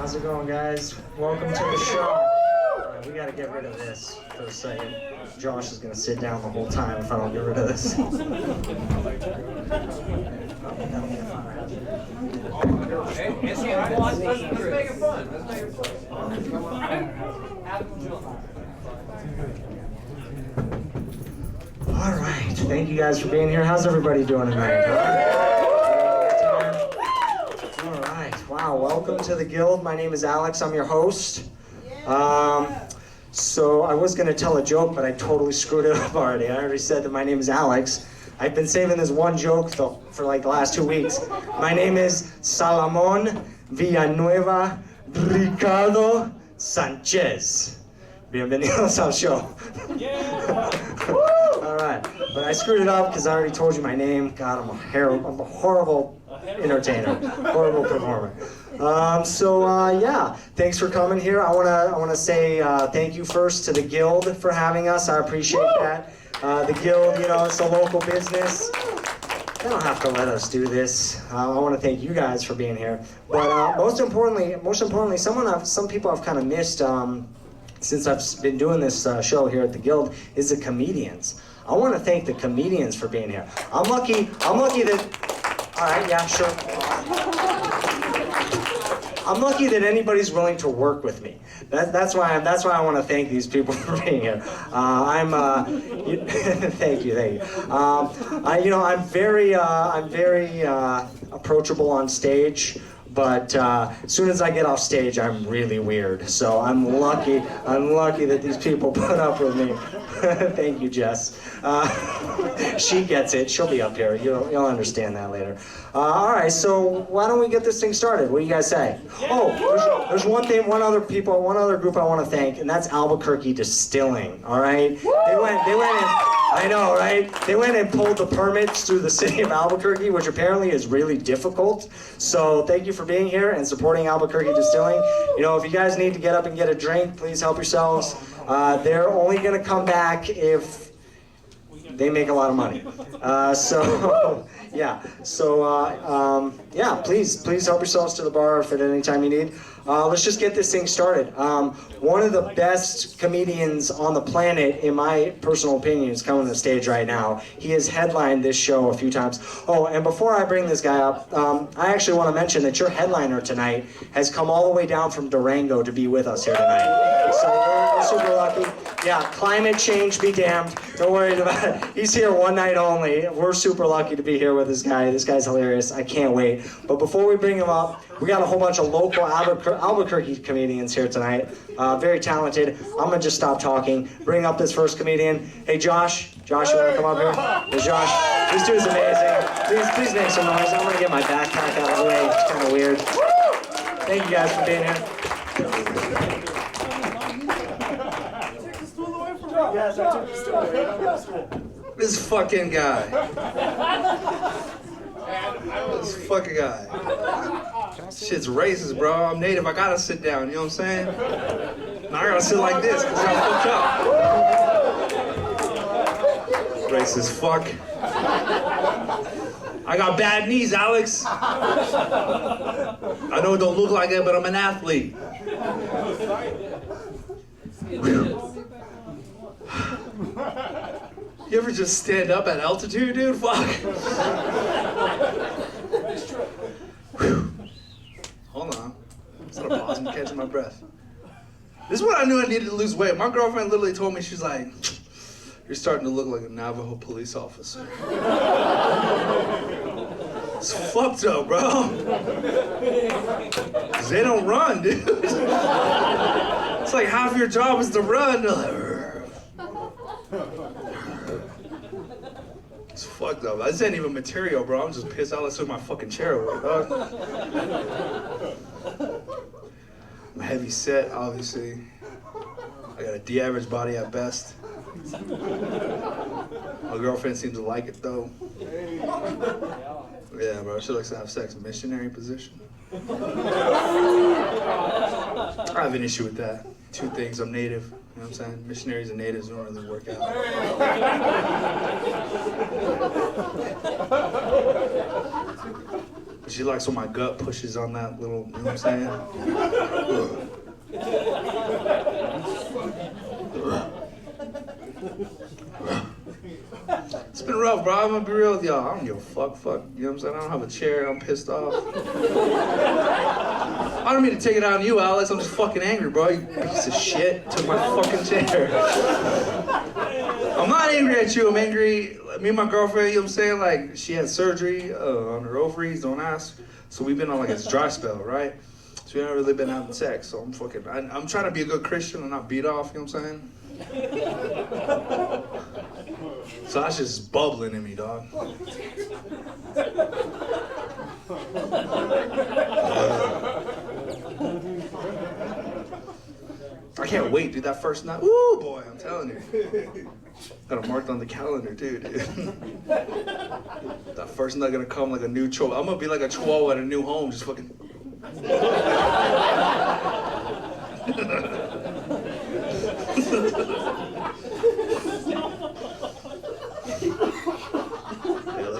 How's it going, guys? Welcome to the show. We gotta get rid of this for a second. Josh is gonna sit down the whole time if I don't get rid of this. Let's make it fun. Let's make it fun. All right, thank you guys for being here. How's everybody doing tonight? All right, wow, welcome to the Guild. My name is Alex, I'm your host. So I was gonna tell a joke, but I totally screwed it up already. I already said that my name is Alex. I've been saving this one joke though for like the last 2 weeks. My name is Salomon Villanueva Ricardo Sanchez. Bienvenidos al show. All right, but I screwed it up because I already told you my name. God, I'm a horrible entertainer, horrible performer. Yeah, thanks for coming here. I wanna say thank you first to the Guild for having us. I appreciate that. The Guild, you know, it's a local business. They don't have to let us do this. I want to thank you guys for being here. But most importantly, some people I've kind of missed since I've been doing this show here at the Guild is the comedians. I want to thank the comedians for being here. I'm lucky that. All right, yeah, sure. I'm lucky that anybody's willing to work with me. That's why I want to thank these people for being here. Thank you. I'm very approachable on stage, but as soon as I get off stage, I'm really weird. So I'm lucky that these people put up with me. Thank you, Jess. She gets it. She'll be up here. You'll understand that later. All right, so why don't we get this thing started? What do you guys say? Oh, there's one other group I want to thank, and that's Albuquerque Distilling. All right, they went in. I know, right? They went and pulled the permits through the city of Albuquerque, which apparently is really difficult. So thank you for being here and supporting Albuquerque Distilling. You know, if you guys need to get up and get a drink, please help yourselves. They're only going to come back if they make a lot of money. Please help yourselves to the bar if at any time you need. Let's just get this thing started. One of the best comedians on the planet, in my personal opinion, is coming to the stage right now. He has headlined this show a few times. Oh, and before I bring this guy up, I actually want to mention that your headliner tonight has come all the way down from Durango to be with us here tonight. So we're super lucky. Yeah, climate change be damned. Don't worry about it. He's here one night only. We're super lucky to be here with this guy. This guy's hilarious. I can't wait. But before we bring him up, we got a whole bunch of local Albuquerque comedians here tonight. Very talented. I'm gonna just stop talking. Bring up this first comedian. Hey, Josh. Josh, you wanna come up here? Hey, Josh. This dude's amazing. Please make some noise. I'm gonna get my backpack out of the way. It's kind of weird. Thank you guys for being here. Yes, I took the stool. This fucking guy. This fucking guy. Shit's racist, bro. I'm native. I gotta sit down. You know what I'm saying? Now I gotta sit like this because I'm fucked up. Racist fuck. I got bad knees, Alex. I know it don't look like it, but I'm an athlete. You ever just stand up at altitude, dude? Fuck. Hold on. It's not a pause. I'm catching my breath. This is when I knew I needed to lose weight. My girlfriend literally told me, she's like, "You're starting to look like a Navajo police officer." It's fucked up, bro. Cause they don't run, dude. It's like half your job is to run. They're like, it's fucked up. This ain't even material, bro. I'm just pissed out. Let's took my fucking chair away, dog. I'm heavy set, obviously. I got a D-average body at best. My girlfriend seems to like it, though. Yeah, bro. She likes to have sex. Missionary position. I have an issue with that. Two things. I'm native. You know what I'm saying? Missionaries and natives don't really work out. She likes when my gut pushes on that little, you know what I'm saying? It's been rough, bro. I'm gonna be real with y'all. I don't give a fuck. You know what I'm saying? I don't have a chair. I'm pissed off. I don't mean to take it out on you, Alex. I'm just fucking angry, bro. You piece of shit. Took my fucking chair. I'm not angry at you. I'm angry. Me and my girlfriend, you know what I'm saying? Like, she had surgery on her ovaries. Don't ask. So we've been on like this dry spell, right? So we haven't really been having sex. So I'm trying to be a good Christian and not beat off. You know what I'm saying? So that's just bubbling in me, dog. I can't wait, dude. That first night, ooh, boy, I'm telling you. Got it marked on the calendar, too, dude. That first night gonna come like a new chihuahua. I'm gonna be like a chihuahua at a new home, just fucking.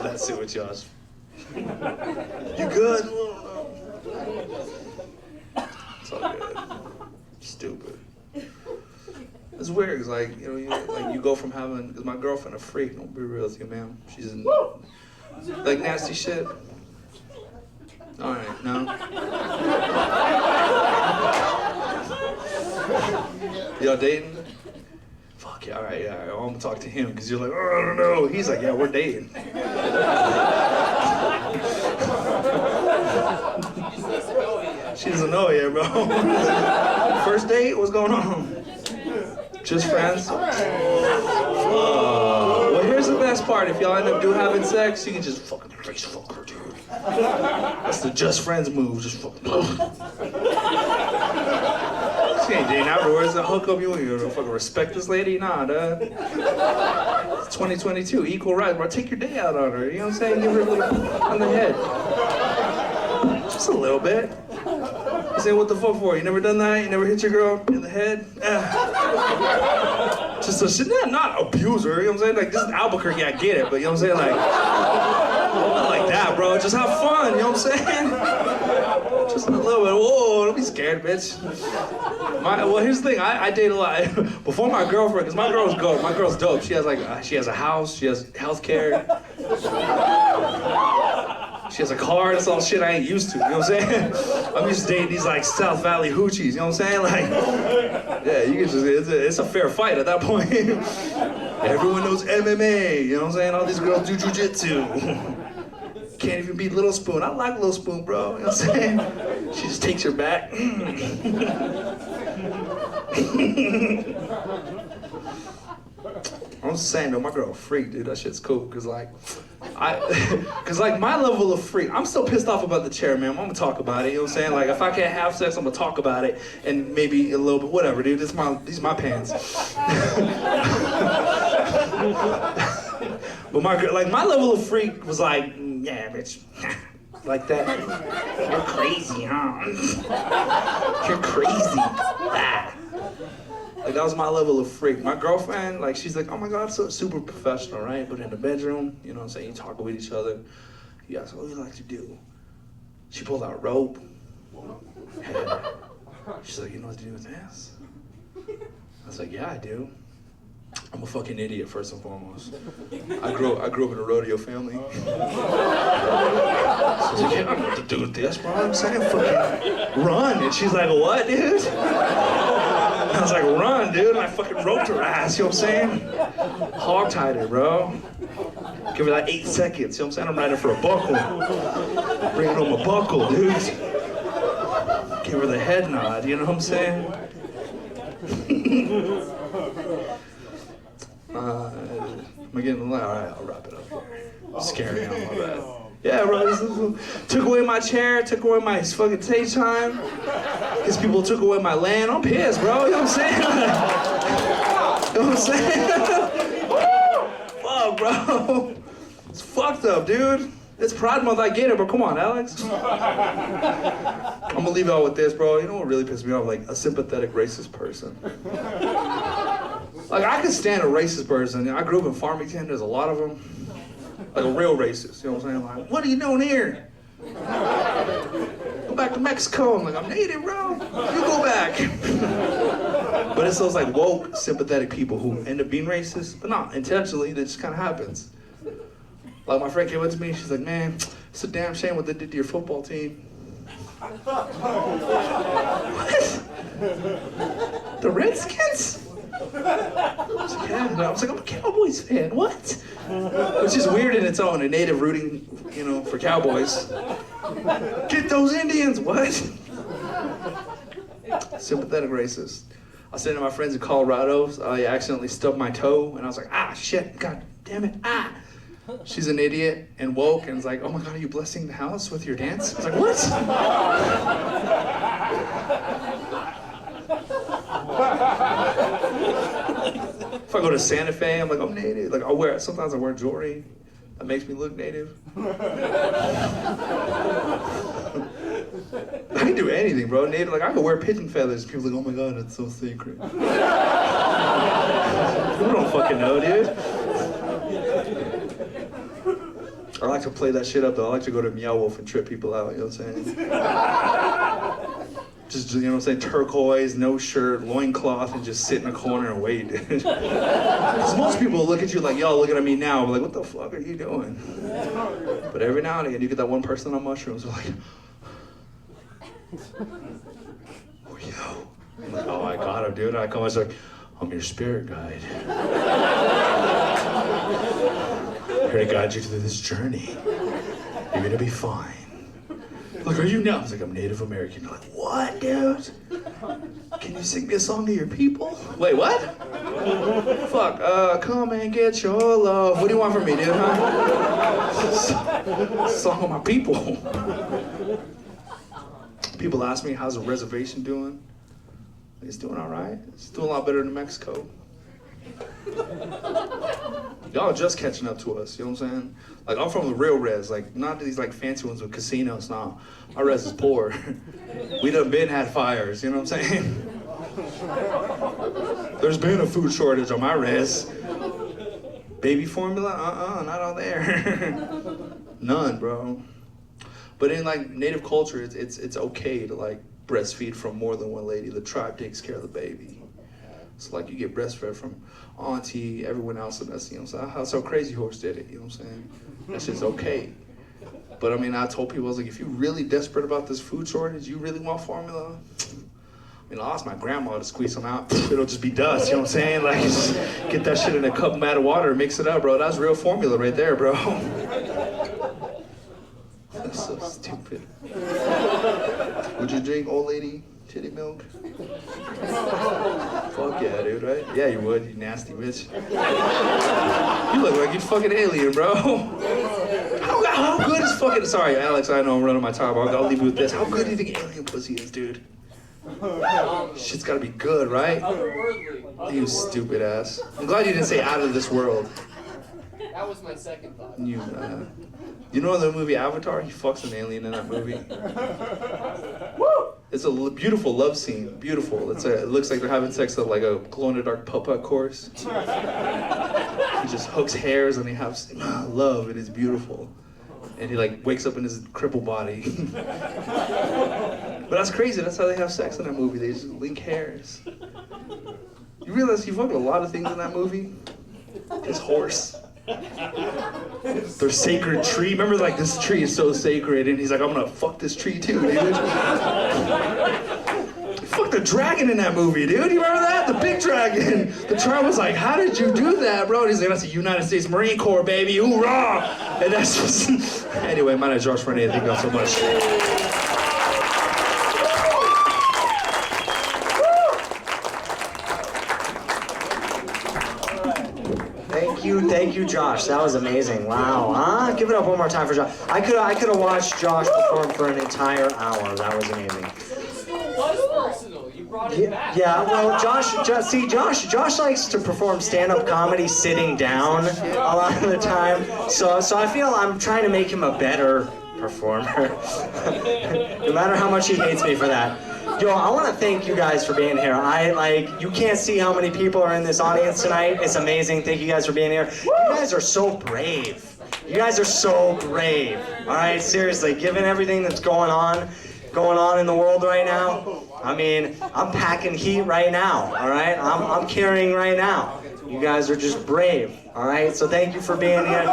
Let's see what Josh. You good? It's all good. Stupid. It's weird, cause like you go from having, cause my girlfriend a freak. Don't be real with you, man. She's in, like nasty shit. All right, no. Y'all dating? Fuck yeah, all right. I'm gonna talk to him because you're like, oh, I don't know. He's like, yeah, we're dating. She doesn't know yet, bro. First date? What's going on? Just friends? Well, here's the best part. If y'all end up having sex, you can just fucking face fuck her, dude. That's the just friends move. Just fucking. She ain't dating afterwards. The hook up you don't fucking respect this lady? Nah, dude. It's 2022, equal rights, bro. Take your day out on her. You know what I'm saying? Give her a little on the head. Just a little bit. You say, what the fuck for? You never done that? You never hit your girl in the head? Just so she not abuse her, you know what I'm saying? Like, this is Albuquerque, I get it, but you know what I'm saying? Like, not like that, bro. Just have fun, you know what I'm saying? Just a little bit. Whoa, don't be scared, bitch. Well, here's the thing. I date a lot. Before my girlfriend, because my girl's dope. My girl's dope. She has like, she has a house. She has healthcare. She has a car. That's all shit I ain't used to. You know what I'm saying? I'm used to dating these like South Valley hoochies. You know what I'm saying? Like, yeah, you can just. It's a fair fight at that point. Everyone knows MMA. You know what I'm saying? All these girls do jujitsu. Can't even beat Little Spoon. I like Little Spoon, bro. You know what I'm saying? She just takes your back. I'm just saying though, my girl a freak, dude. That shit's cool, cause like my level of freak, I'm still pissed off about the chair, man. I'm gonna talk about it. You know what I'm saying? Like if I can't have sex, I'm gonna talk about it, and maybe a little bit, whatever, dude. These are my pants. But my level of freak was like, yeah, bitch, like that. You're crazy, huh? You're crazy. Ah. Like that was my level of freak. My girlfriend, like she's like, oh my God, so super professional, right? But in the bedroom, you know what I'm saying, you talk with each other. You ask, what do you like to do? She pulled out rope. And she's like, you know what to do with this? I was like, yeah, I do. I'm a fucking idiot, first and foremost. I grew up in a rodeo family. So I was like, yeah, I don't know what to do with this, bro. I'm saying, fucking run. And she's like, what, dude? I was like, run, dude. And I fucking roped her ass, you know what I'm saying? Hog-tied her, bro. Give her like 8 seconds, you know what I'm saying? I'm riding for a buckle. Bringing home a buckle, dude. Give her the head nod, you know what I'm saying? Am I getting loud? All right, I'll wrap it up here. Scaring me, my bad. Yeah, bro, took away my chair, took away my fucking stage time. These people took away my land. I'm pissed, bro. You know what I'm saying? You know what I'm saying? Fuck, bro. It's fucked up, dude. It's Pride Month, I get it, but come on, Alex. I'm gonna leave y'all with this, bro. You know what really pissed me off? Like, a sympathetic racist person. Like, I could stand a racist person. I grew up in Farmington, there's a lot of them. Like a real racist, you know what I'm saying? Like, what are you doing here? Go back to Mexico. I'm like, I'm native, bro. You go back. But it's those like woke, sympathetic people who end up being racist, but not intentionally. That just kind of happens. Like my friend came up to me. She's like, man, it's a damn shame what they did to your football team. What? The Redskins? I was like, yeah. I was like, I'm a Cowboys fan. What? Which is weird in its own. A native rooting, you know, for Cowboys. Get those Indians. What? Sympathetic racist. I was saying to my friends in Colorado, I accidentally stubbed my toe, and I was like, ah, shit, god damn it, ah. She's an idiot and woke, and was like, oh my god, are you blessing the house with your dance? I was like, what? If I go to Santa Fe, I'm like, I'm native. Like, sometimes I wear jewelry that makes me look native. I can do anything, bro. Native, like, I can wear pigeon feathers. People are like, oh my god, that's so sacred. People don't fucking know, dude. I like to play that shit up, though. I like to go to Meow Wolf and trip people out, you know what I'm saying? Just, you know what I'm saying, turquoise, no shirt, loincloth, and just sit in a corner and wait. Because most people look at you like, y'all looking at me now, like, what the fuck are you doing? But every now and again, you get that one person on mushrooms who's like, who are you? I'm like, oh, I got him, dude. And I come, I was like, I'm your spirit guide. Here to guide you through this journey. You're gonna be fine. Like, are you now? I was like, I'm Native American. You're like, what, dude? Can you sing me a song to your people? Wait, what? Fuck, come and get your love. What do you want from me, dude, huh? Song of my people. People ask me, how's the reservation doing? It's doing all right. It's doing a lot better than Mexico. Y'all are just catching up to us, you know what I'm saying? Like, I'm from the real res, like, not these like fancy ones with casinos, nah. Our res is poor. We done been had fires, you know what I'm saying? There's been a food shortage on my res. Baby formula? Not on there. None, bro. But in like native culture, it's okay to like breastfeed from more than one lady. The tribe takes care of the baby. So like you get breastfed from auntie, everyone else, and that's, you know what I'm saying? That's how Crazy Horse did it, you know what I'm saying? That shit's okay. But I mean, I told people, I was like, if you're really desperate about this food shortage, you really want formula? I mean, I'll ask my grandma to squeeze some out. It'll just be dust, you know what I'm saying? Like, just get that shit in a cup of water, mix it up, bro. That's real formula right there, bro. That's so stupid. Would you drink old lady titty milk? Fuck yeah, dude, right? Yeah, you would, you nasty bitch. You look like you fucking alien, bro. How good is fucking... Sorry, Alex, I know I'm running my time. I'll leave you with this. How good do you think alien pussy is, dude? Shit's gotta be good, right? Otherworldly. You stupid ass. I'm glad you didn't say out of this world. That was my second thought. You know the movie Avatar? He fucks an alien in that movie. It's a beautiful love scene. Beautiful. It looks like they're having sex at like a glow-in-the-dark putt-putt course. He just hooks hairs and they have love, and it's beautiful. And he like wakes up in his crippled body. But that's crazy. That's how they have sex in that movie. They just link hairs. You realize he fucked a lot of things in that movie? His horse. Their sacred tree. Remember, like, this tree is so sacred, and he's like, I'm gonna fuck this tree too, dude. He fucked the dragon in that movie, dude. You remember that? The big dragon. The tribe was like, how did you do that, bro? And he's like, that's the United States Marine Corps, baby. Hoorah! And that's just... Anyway, my name is Josh Renee. Thank you all so much. Thank you, Josh. That was amazing. Wow. Huh? Give it up one more time for Josh. I could have watched Josh perform for an entire hour. That was amazing. It still was personal. You brought it back. Yeah. Well, Josh likes to perform stand-up comedy sitting down a lot of the time. So I feel I'm trying to make him a better performer. No matter how much he hates me for that. Yo, I want to thank you guys for being here. You can't see how many people are in this audience tonight. It's amazing. Thank you guys for being here. You guys are so brave. You guys are so brave. All right, seriously, given everything that's going on in the world right now, I mean, I'm packing heat right now, all right? I'm carrying right now. You guys are just brave, all right? So thank you for being here.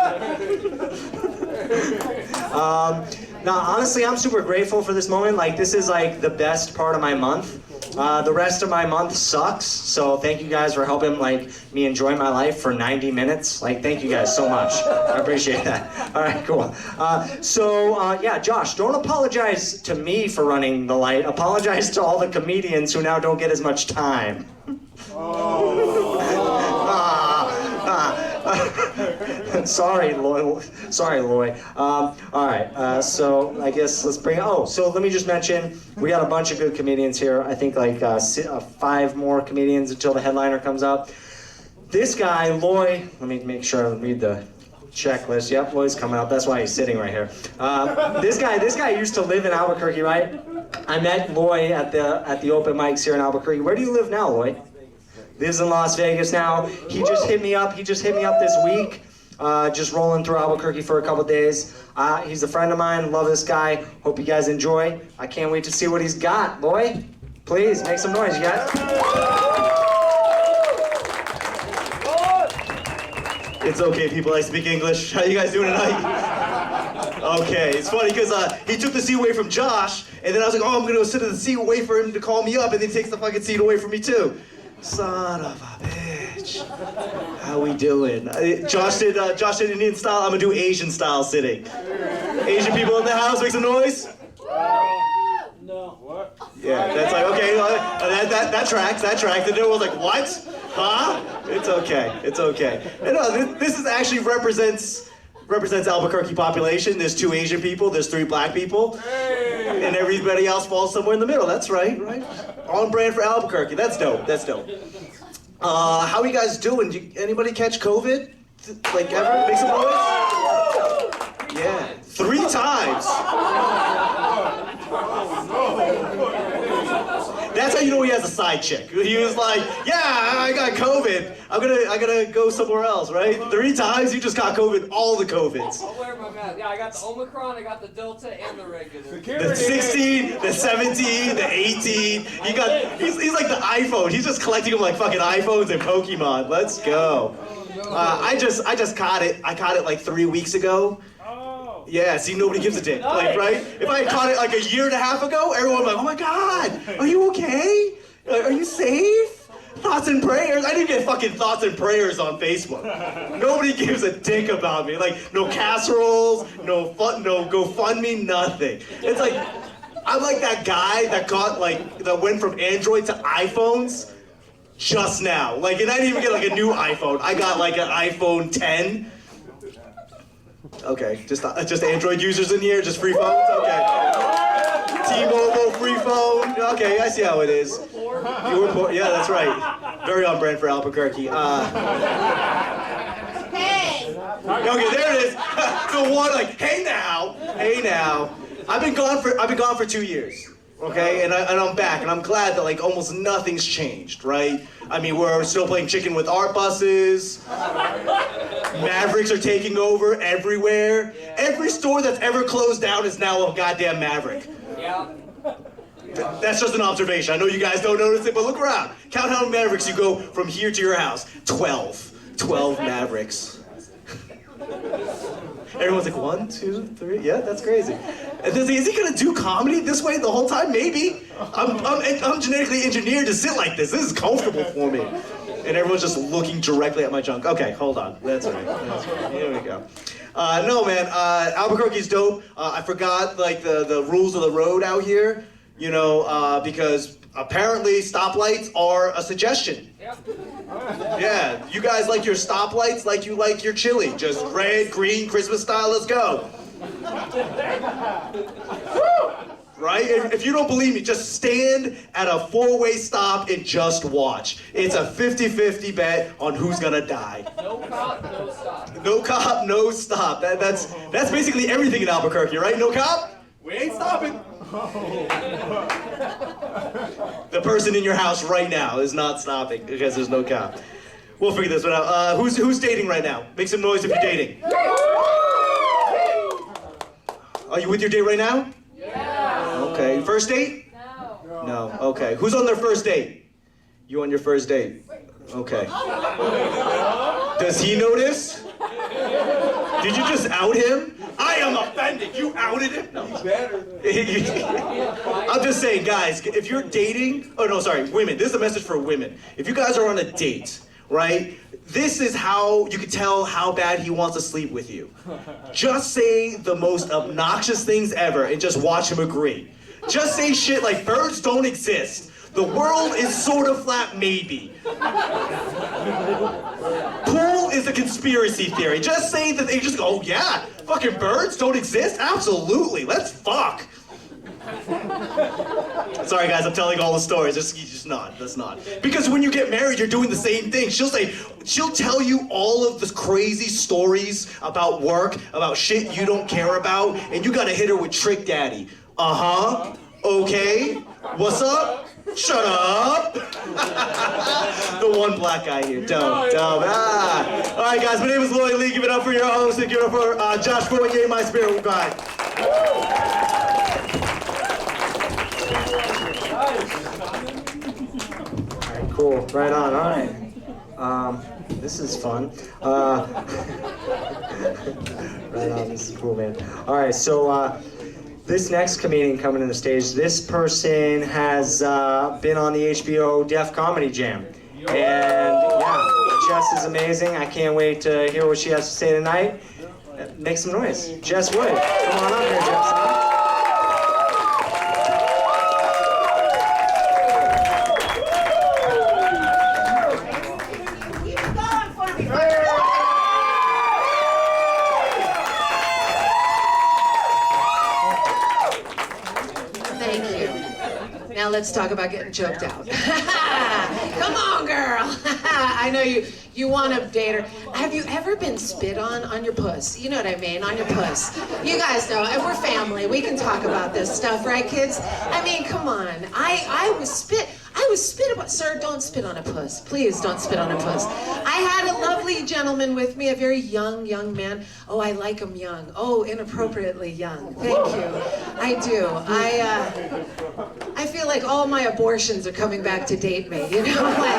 No, honestly, I'm super grateful for this moment. Like, this is like the best part of my month. The rest of my month sucks, so thank you guys for helping like me enjoy my life for 90 minutes. Like, thank you guys so much. I appreciate that. All right, cool. Yeah, Josh, don't apologize to me for running the light. Apologize to all the comedians who now don't get as much time. Sorry, Loy. Sorry, Loy. All right. So I guess let's bring. Oh, so let me just mention we got a bunch of good comedians here. I think like 5 more comedians until the headliner comes up. This guy, Loy. Let me make sure I read the checklist. Yep, Loy's coming up. That's why he's sitting right here. This guy used to live in Albuquerque, right? I met Loy at the open mics here in Albuquerque. Where do you live now, Loy? Lives in Las Vegas now. He just hit me up. This week. Just rolling through Albuquerque for a couple days. He's a friend of mine. Love this guy. Hope you guys enjoy. I can't wait to see what he's got. Loy, please make some noise, you guys. It's okay, people. I speak English. How you guys doing tonight? Okay, it's funny because he took the seat away from Josh, and then I was like, oh, I'm gonna sit in the seat, wait for him to call me up, and then he takes the fucking seat away from me too. Son of a bitch. How we doing? Josh did Indian style. I'm gonna do Asian style sitting. Asian people in the house, make some noise. No. What? Yeah, that's like, okay, that tracks. And everyone was like, what? Huh? It's okay. And this is actually represents Albuquerque population. There's 2 Asian people, there's 3 black people, and everybody else falls somewhere in the middle. That's right. On brand for Albuquerque. That's dope. How are you guys doing? Anybody catch COVID? Like ever? Make some noise? Yeah. 3 times. That's how you know he has a side chick. He was like, yeah, I got COVID. I gotta go somewhere else, right? 3 times, you just got COVID, all the COVIDs. I'll wear my mask. Yeah, I got the Omicron, I got the Delta, and the regular. The 16, the 17, the 18. He's like the iPhone. He's just collecting them like fucking iPhones and Pokemon. Let's go. I just caught it. I caught it like 3 weeks ago. Yeah, see, nobody gives a dick, like, right? If I had caught it like a year and a half ago, everyone would be like, oh my God, are you okay? Are you safe? Thoughts and prayers? I didn't get fucking thoughts and prayers on Facebook. Nobody gives a dick about me. Like, no casseroles, no GoFundMe, nothing. It's like, I'm like that guy that went from Android to iPhones just now. Like, and I didn't even get like a new iPhone. I got like an iPhone 10. Okay, just Android users in here, just free phones? Okay. T-Mobile, free phone. Okay, I see how it is. You were poor. Yeah, that's right. Very on brand for Albuquerque. Hey! Okay, there it is. The one like, hey now. I've been gone for 2 years. Okay, and I'm back, and I'm glad that like almost nothing's changed, right? I mean, we're still playing chicken with art buses. Mavericks are taking over everywhere. Yeah. Every store that's ever closed down is now a goddamn Maverick. Yeah. That's just an observation. I know you guys don't notice it, but look around. Count how many Mavericks you go from here to your house. 12 Mavericks. Everyone's like, 1, 2, 3. Yeah, that's crazy. And is he gonna do comedy this way the whole time? Maybe. I'm genetically engineered to sit like this. This is comfortable for me. And everyone's just looking directly at my junk. Okay, hold on. That's right. Here we go. No, man. Albuquerque's dope. I forgot like the rules of the road out here. You know, because apparently stoplights are a suggestion. Yep. Yeah, you guys like your stoplights like you like your chili. Just red, green, Christmas style, let's go. Right? If you don't believe me, just stand at a 4-way stop and just watch. It's a 50-50 bet on who's gonna die. No cop, no stop. No cop, no stop. That's basically everything in Albuquerque, right? No cop? We ain't stopping. The person in your house right now is not stopping because there's no cop. We'll figure this one out. Who's dating right now? Make some noise if you're dating. Are you with your date right now? Yeah. Okay. First date? No. No. Okay. Who's on their first date? You on your first date? Okay. Does he notice? Did you just out him? I am offended. You outed him? No. He's better. I'm just saying, guys, if you're dating, oh no, sorry, women. This is a message for women. If you guys are on a date, right? This is how you can tell how bad he wants to sleep with you. Just say the most obnoxious things ever and just watch him agree. Just say shit like birds don't exist. The world is sort of flat, maybe. Pool is a conspiracy theory. Just say that they just go, oh yeah, fucking birds don't exist? Absolutely, let's fuck. Sorry guys, I'm telling all the stories. Just not. That's not. Because when you get married, you're doing the same thing. She'll tell you all of the crazy stories about work, about shit you don't care about, and you gotta hit her with Trick Daddy. Uh-huh. Okay. What's up? Shut up. The one black guy here. Dumb. Ah. All right, guys. My name is Lloyd Lee. Give it up for your host and give it up for Josh Fournier, my spirit guide. All right, cool. Right on. All right. This is fun. Right on. This is cool, man. All right, so this next comedian coming to the stage, this person has been on the HBO Def Comedy Jam. And yeah, Jess is amazing. I can't wait to hear what she has to say tonight. Make some noise. Jess Wood. Come on up here, Jess. Now let's talk about getting choked out. Come on, girl. I know you want to date her. Have you ever been spit on your puss? You know what I mean, on your puss. You guys know, and we're family. We can talk about this stuff, right, kids? I mean, come on. I was spit about. Sir, don't spit on a puss. Please don't spit on a puss. I had a lovely gentleman with me, a very young man. Oh, I like him young. Oh, inappropriately young. Thank you. I do. I feel like all my abortions are coming back to date me. You know, I'm like,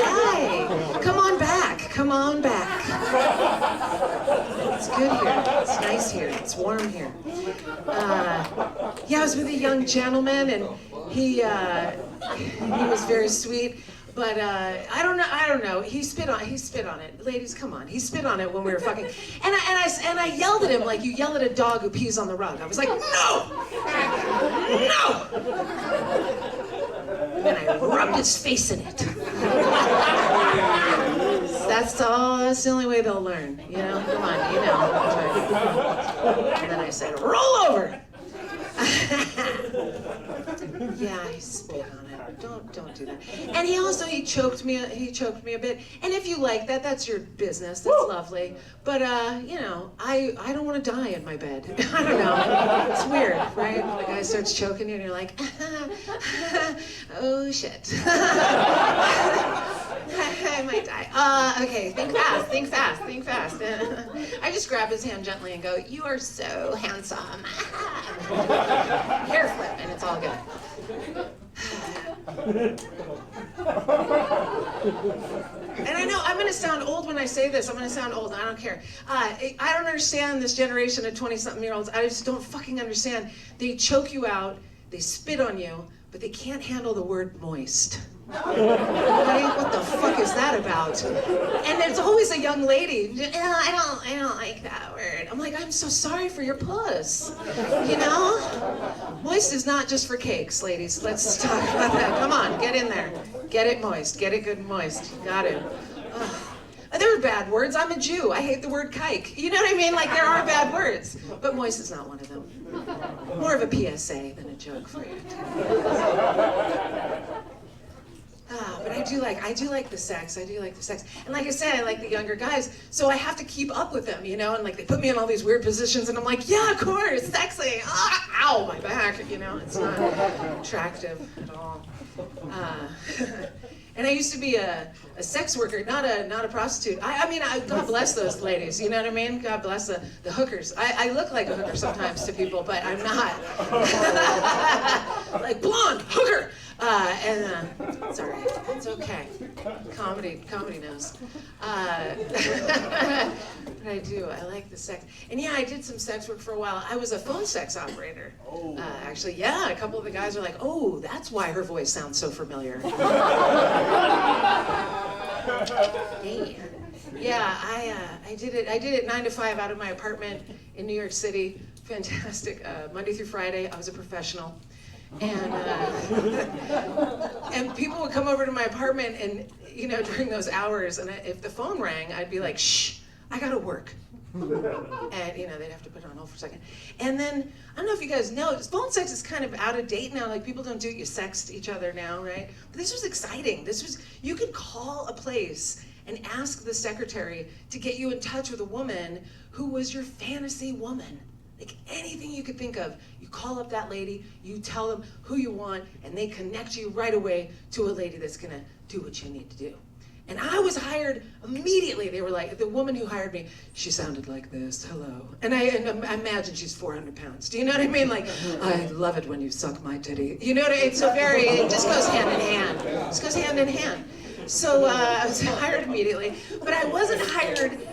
hi. Come on back. Come on back. It's good here. It's nice here. It's warm here. Yeah, I was with a young gentleman, and he was very sweet. But I don't know. He spit on it. Ladies, come on. He spit on it when we were fucking. And I yelled at him like you yell at a dog who pees on the rug. I was like, no! And I rubbed his face in it. That's the only way they'll learn, you know? Come on, you know. And then I said, roll over! Yeah, he spit on it. Don't do that. And he choked me a bit. And if you like that, that's your business. That's lovely. But you know, I don't want to die in my bed. I don't know. It's weird, right? When the guy starts choking you and you're like, oh shit. I might die. Okay, think fast. I just grab his hand gently and go, you are so handsome. Hair flip, and it's all good. And I know I'm going to sound old when I say this. I'm going to sound old. I don't care. I don't understand this generation of 20-something-year-olds. I just don't fucking understand. They choke you out. They spit on you, but they can't handle the word moist. Right? What the fuck is that about? And there's always a young lady. I don't like that word. I'm like, I'm so sorry for your puss. You know? Moist is not just for cakes, ladies. Let's talk about that. Come on, get in there. Get it moist. Get it good and moist. Got it. Ugh. There are bad words. I'm a Jew. I hate the word kike. You know what I mean? Like, there are bad words. But moist is not one of them. More of a PSA than a joke for you. But I do like the sex. And like I said, I like the younger guys, so I have to keep up with them, you know, and like they put me in all these weird positions and I'm like, yeah, of course, sexy. Ow, my back, you know, it's not attractive at all. And I used to be a sex worker, not a prostitute. I mean, God bless those ladies, you know what I mean? God bless the hookers. I look like a hooker sometimes to people, but I'm not. Like, blonde, hooker! It's all right, it's okay. Comedy knows. But I do, I like the sex. And yeah, I did some sex work for a while. I was a phone sex operator. Actually, yeah, a couple of the guys are like, oh, that's why her voice sounds so familiar. Hey. Yeah, I did it 9 to 5 out of my apartment in New York City. Fantastic. Monday through Friday, I was a professional. And people would come over to my apartment and, you know, during those hours, and if the phone rang, I'd be like, shh, I gotta work. And, you know, they'd have to put it on hold for a second. And then, I don't know if you guys know, phone sex is kind of out of date now. Like, people don't do it, you sext each other now, right? But this was exciting. You could call a place and ask the secretary to get you in touch with a woman who was your fantasy woman. Like, anything you could think of, you call up that lady, you tell them who you want, and they connect you right away to a lady that's gonna do what you need to do. And I was hired immediately. They were like, the woman who hired me, she sounded like this, hello. And I imagine she's 400 pounds. Do you know what I mean? Like, I love it when you suck my titty. You know what I mean? It just goes hand in hand. It just goes hand in hand. So I was hired immediately, but I wasn't hired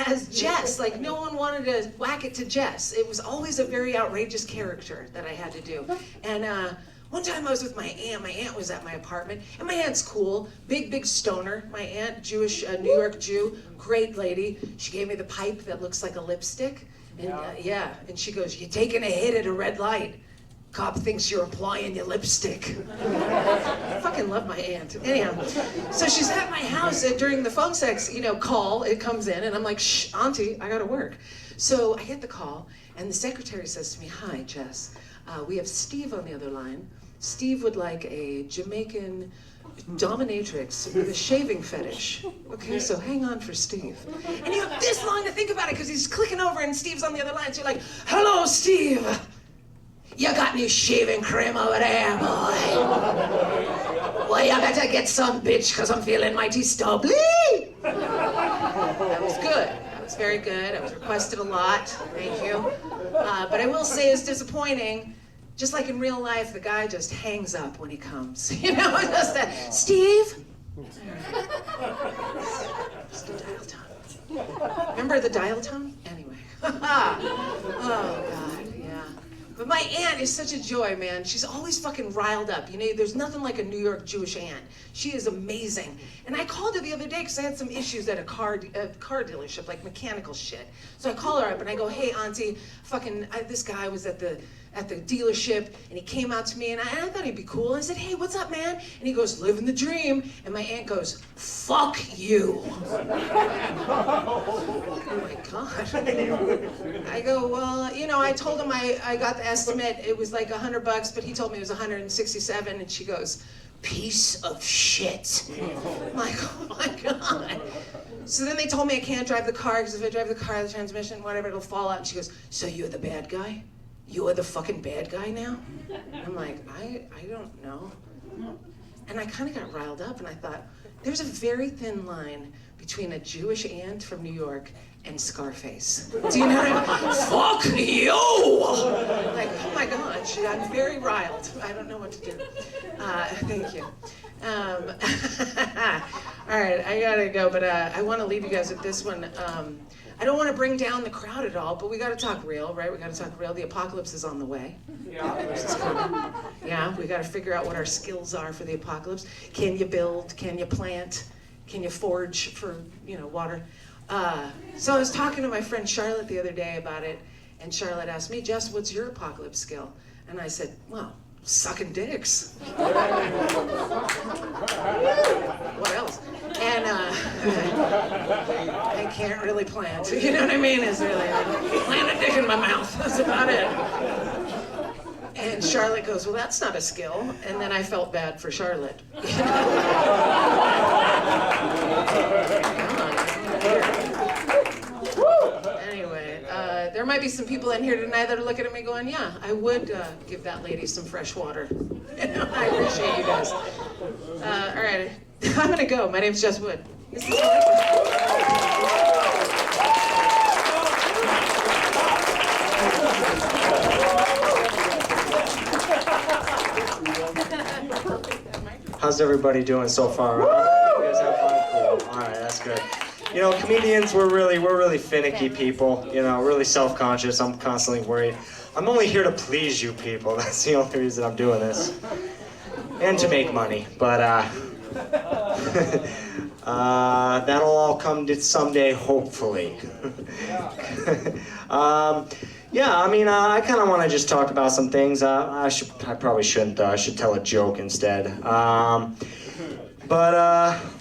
as Jess. Like, no one wanted to whack it to Jess. It was always a very outrageous character that I had to do. And one time I was with my aunt. My aunt was at my apartment, and my aunt's cool, big stoner. My aunt, Jewish, New York Jew, great lady. She gave me the pipe that looks like a lipstick, and and she goes, "You taking a hit at a red light? Cop thinks you're applying your lipstick." I fucking love my aunt. Anyhow, so she's at my house during the phone sex, you know, call. It comes in, and I'm like, "Shh, auntie, I gotta work." So I get the call, and the secretary says to me, "Hi, Jess. We have Steve on the other line. Steve would like a Jamaican dominatrix with a shaving fetish. Okay, so hang on for Steve." And you have this long to think about it because he's clicking over and Steve's on the other line. So you're like, "Hello, Steve. You got any shaving cream over there, boy? Well, you better get some, bitch, because I'm feeling mighty stubbly." That was good. That was very good. I was requested a lot. Thank you. But I will say it's disappointing. Just like in real life, the guy just hangs up when he comes. You know, just that, "Steve?" Just a dial tone. Remember the dial tone? Anyway. Oh, God, yeah. But my aunt is such a joy, man. She's always fucking riled up. You know, there's nothing like a New York Jewish aunt. She is amazing. And I called her the other day because I had some issues at a car dealership, like mechanical shit. So I call her up and I go, "Hey, auntie, this guy was at the dealership, and he came out to me, and I thought he'd be cool. And I said, 'Hey, what's up, man?' And he goes, 'Living the dream.' And my aunt goes, 'Fuck you.'" Oh my God. I go, "Well, you know, I told him I got the estimate. It was like $100, but he told me it was 167. And she goes, "Piece of shit." I'm like, oh my God. So then they told me I can't drive the car, because if I drive the car, the transmission, whatever, it'll fall out. And she goes, "So you're the bad guy? You are the fucking bad guy now?" I'm like, I don't know. And I kind of got riled up, and I thought, there's a very thin line between a Jewish aunt from New York and Scarface. Do you know what I mean? "Fuck you!" Like, oh my God, I'm very riled. I don't know what to do. Thank you. All right, I gotta go, but I want to leave you guys with this one. I don't want to bring down the crowd at all, but we got to talk real, right? We got to talk real. The apocalypse is on the way. Yeah. It's coming. Yeah, we got to figure out what our skills are for the apocalypse. Can you build? Can you plant? Can you forge for, you know, water? So I was talking to my friend Charlotte the other day about it, and Charlotte asked me, "Jess, what's your apocalypse skill?" And I said, "Well, sucking dicks." What else? And I can't really plant. You know what I mean? It's really plant a dick in my mouth. That's about it. And Charlotte goes, "Well, that's not a skill." And then I felt bad for Charlotte. Anyway, there might be some people in here tonight that are looking at me going, "Yeah, I would give that lady some fresh water." I appreciate you guys. All right. I'm gonna go. My name's Jess Wood. This is How's everybody doing so far? You guys have fun? Cool. All right, that's good. You know, comedians, we're really finicky people. You know, really self-conscious. I'm constantly worried. I'm only here to please you people. That's the only reason I'm doing this, and to make money. But that'll all come to someday, hopefully. Yeah, I mean, I kind of want to just talk about some things. I probably shouldn't. I should tell a joke instead. But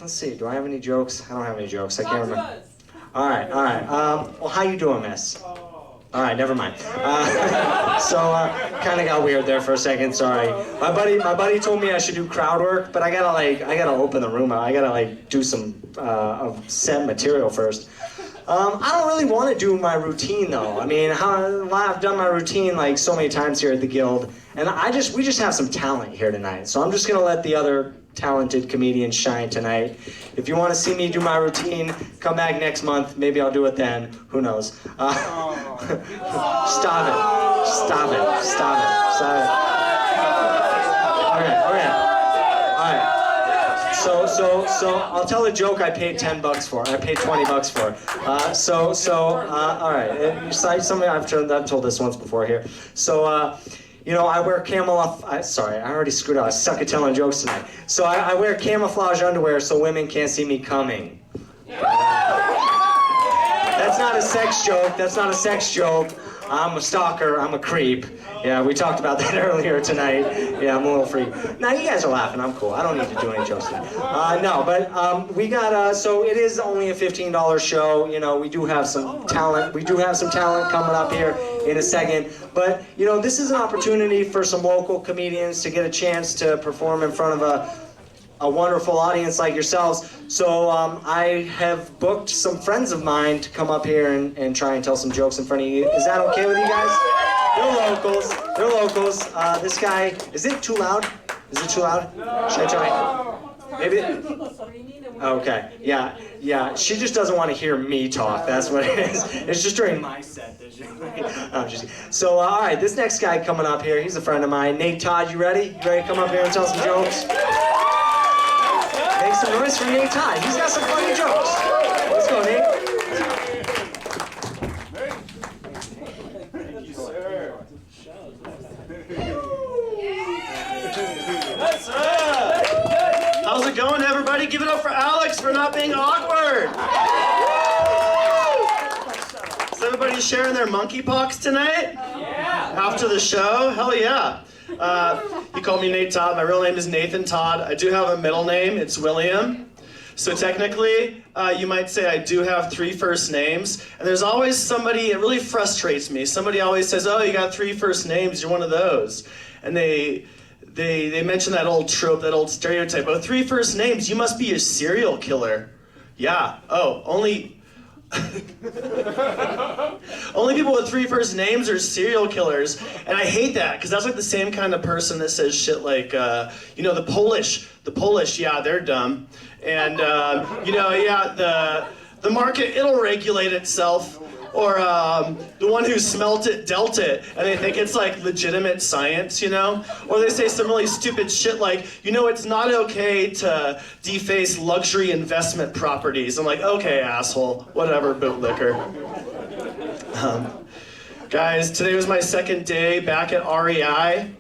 let's see. Do I have any jokes? I don't have any jokes. I can't remember. All right. Well, how you doing, miss? All right, never mind. Kind of got weird there for a second. Sorry. My buddy told me I should do crowd work, but I gotta open the room. I gotta do some of set material first. I don't really want to do my routine though. I mean, I've done my routine like so many times here at the Guild, and we just have some talent here tonight. So I'm just gonna let the other talented comedians shine tonight. If you want to see me do my routine, come back next month. Maybe I'll do it then. Who knows? Stop it! Okay. All right. So I'll tell a joke I paid $10 for. I paid $20 for. All right. Something I've told this once before here. So. You know, I wear sorry, I already screwed up. I suck at telling jokes tonight. So I wear camouflage underwear so women can't see me coming. That's not a sex joke. I'm a stalker. I'm a creep. Yeah, we talked about that earlier tonight. Yeah, I'm a little freak. Now you guys are laughing. I'm cool. I don't need to do any jokes tonight. We got, so it is only a $15 show. You know, we do have some talent. Coming up here in a second. But, you know, this is an opportunity for some local comedians to get a chance to perform in front of a wonderful audience like yourselves. So I have booked some friends of mine to come up here and try and tell some jokes in front of you. Is that okay with you guys? They're locals. This guy, is it too loud? Should I try? Maybe? Okay, yeah. She just doesn't want to hear me talk. That's what it is. It's just during my set that she... So, all right, this next guy coming up here, he's a friend of mine. Nate Todd, you ready? You ready to come up here and tell some jokes? Make some noise for Nate Todd. He's got some funny jokes. Let's go, Nate. Thank you, sir. How's it going, everybody? Give it up for Alex for not being awkward. Is everybody sharing their monkeypox tonight? Yeah. After the show? Hell yeah. You call me Nate Todd. My real name is Nathan Todd. I do have a middle name. It's William. So technically, you might say I do have 3 first names. And there's always somebody, it really frustrates me. Somebody always says, oh, you got 3 first names. You're one of those. And they mention that old trope, that old stereotype. Oh, 3 first names. You must be a serial killer. Yeah. Oh, only people with 3 first names are serial killers, and I hate that because that's like the same kind of person that says shit like, you know, the Polish, yeah, they're dumb, and you know, yeah, the market, it'll regulate itself, or the one who smelt it dealt it, and they think it's like legitimate science, you know, or they say some really stupid shit like, you know, it's not okay to deface luxury investment properties. I'm like, okay, asshole, whatever, bootlicker. Guys, today was my 2nd day back at REI.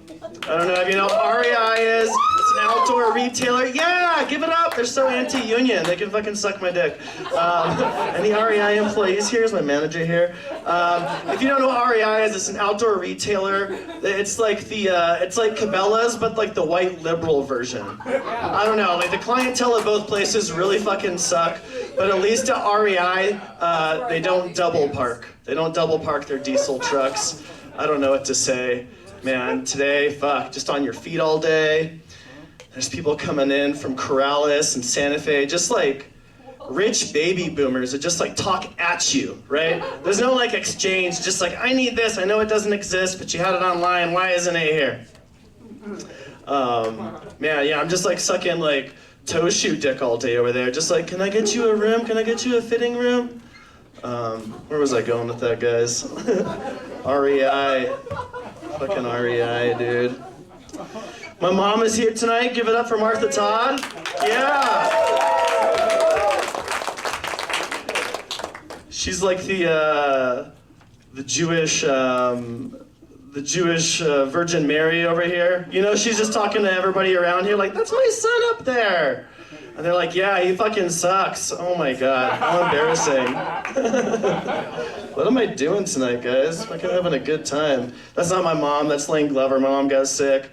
I don't know if you know what REI is. It's an outdoor retailer. Yeah, give it up. They're so anti-union. They can fucking suck my dick. Any REI employees here? Is my manager here? If you don't know what REI is, it's an outdoor retailer. It's like it's like Cabela's, but like the white liberal version. I don't know. Like the clientele at both places really fucking suck. But at least at REI, they don't double park. They don't double park their diesel trucks. I don't know what to say. Man, today, fuck, just on your feet all day. There's people coming in from Corrales and Santa Fe, just like rich baby boomers that just like talk at you, right? There's no like exchange, just like, I need this, I know it doesn't exist, but you had it online, why isn't it here? Man, yeah, I'm just like sucking like toe shoe dick all day over there. Just like, can I get you a room? Can I get you a fitting room? Where was I going with that, guys? REI. Fucking REI, dude. My mom is here tonight. Give it up for Martha Todd. Yeah. She's like the Jewish Virgin Mary over here. You know, she's just talking to everybody around here like, that's my son up there. And they're like, yeah, he fucking sucks. Oh my God, how embarrassing. What am I doing tonight, guys? Fucking having a good time. That's not my mom, that's Lane Glover. My mom got sick.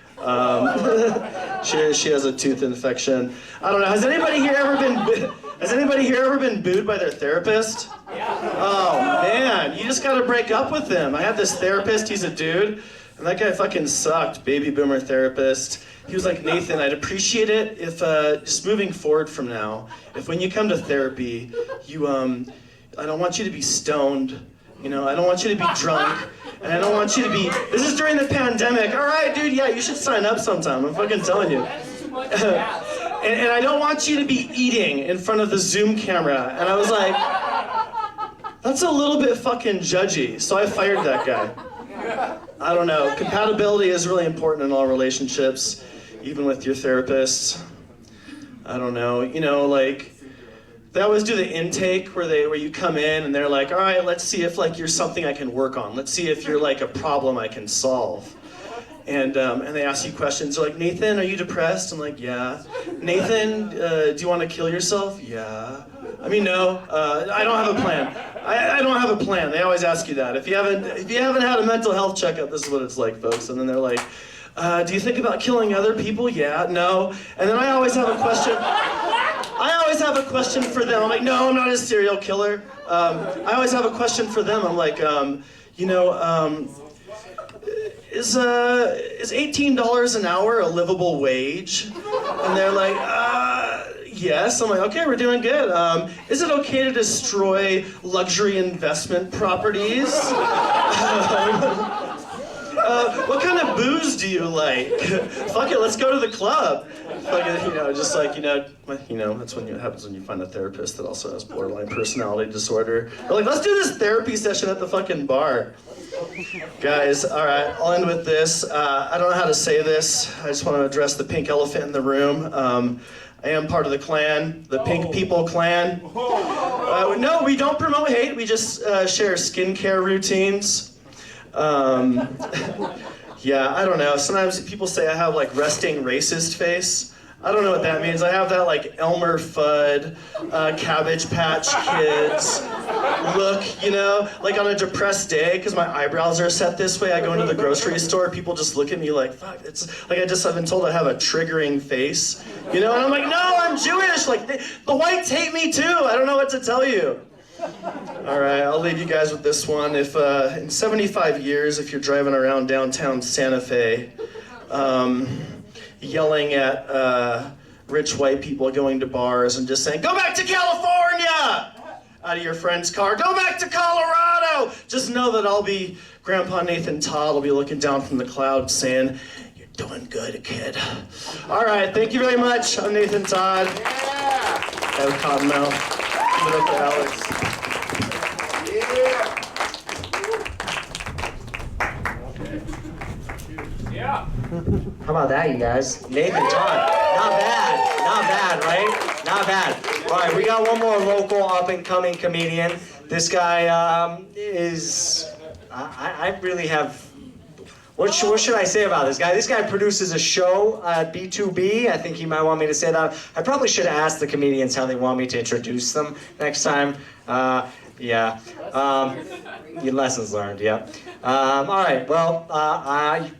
She has a tooth infection. I don't know, has anybody here ever been booed by their therapist? Oh man, you just gotta break up with him. I had this therapist, he's a dude, and that guy fucking sucked, baby boomer therapist. He was like, Nathan, I'd appreciate it if, just moving forward from now, if when you come to therapy, you, I don't want you to be stoned, you know, I don't want you to be drunk, and I don't want you to be, this is during the pandemic, all right, dude, yeah, you should sign up sometime, I'm fucking telling you. And I don't want you to be eating in front of the Zoom camera, and I was like, that's a little bit fucking judgy, so I fired that guy. I don't know, compatibility is really important in all relationships, even with your therapist. I don't know, you know, like, they always do the intake where you come in and they're like, all right, let's see if like you're something I can work on. Let's see if you're like a problem I can solve. And they ask you questions. They're like, Nathan, are you depressed? I'm like, yeah. Nathan, do you want to kill yourself? Yeah. I mean, no, I don't have a plan. I don't have a plan. They always ask you that. If you haven't had a mental health checkup, this is what it's like, folks. And then they're like, do you think about killing other people? Yeah, no. And then I always have a question. I always have a question for them. I'm like, no, I'm not a serial killer. I always have a question for them. I'm like, you know, is $18 an hour a livable wage? And they're like, yes. I'm like, okay, we're doing good. Is it okay to destroy luxury investment properties? What kind of booze do you like? Fuck it, let's go to the club. Fuck it, you know, just like, you know, that's what happens when you find a therapist that also has borderline personality disorder. They're like, let's do this therapy session at the fucking bar. Guys, all right, I'll end with this. I don't know how to say this. I just want to address the pink elephant in the room. I am part of the clan, the Pink People clan. No, we don't promote hate. We just share skincare routines. Yeah, I don't know. Sometimes people say I have like resting racist face. I don't know what that means. I have that like Elmer Fudd, Cabbage Patch Kids look, you know? Like on a depressed day, because my eyebrows are set this way, I go into the grocery store, people just look at me like, fuck, it's like I've been told I have a triggering face, you know? And I'm like, no, I'm Jewish! Like, the whites hate me too! I don't know what to tell you. All right, I'll leave you guys with this one. If in 75 years, if you're driving around downtown Santa Fe, yelling at rich white people going to bars and just saying, go back to California! Out of your friend's car, go back to Colorado! Just know that I'll be, Grandpa Nathan Todd will be looking down from the clouds saying, you're doing good, kid. All right, thank you very much. I'm Nathan Todd. Yeah! I have a cotton mouth. Give it up to Alex. Yeah. How about that, you guys? Nathan Todd. Not bad. Not bad, right? Not bad. All right, we got one more local up-and-coming comedian. This guy is... I really have... What should I say about this guy? This guy produces a show at B2B. I think he might want me to say that. I probably should ask the comedians how they want me to introduce them next time. Yeah. Your lessons learned, yeah. All right, well,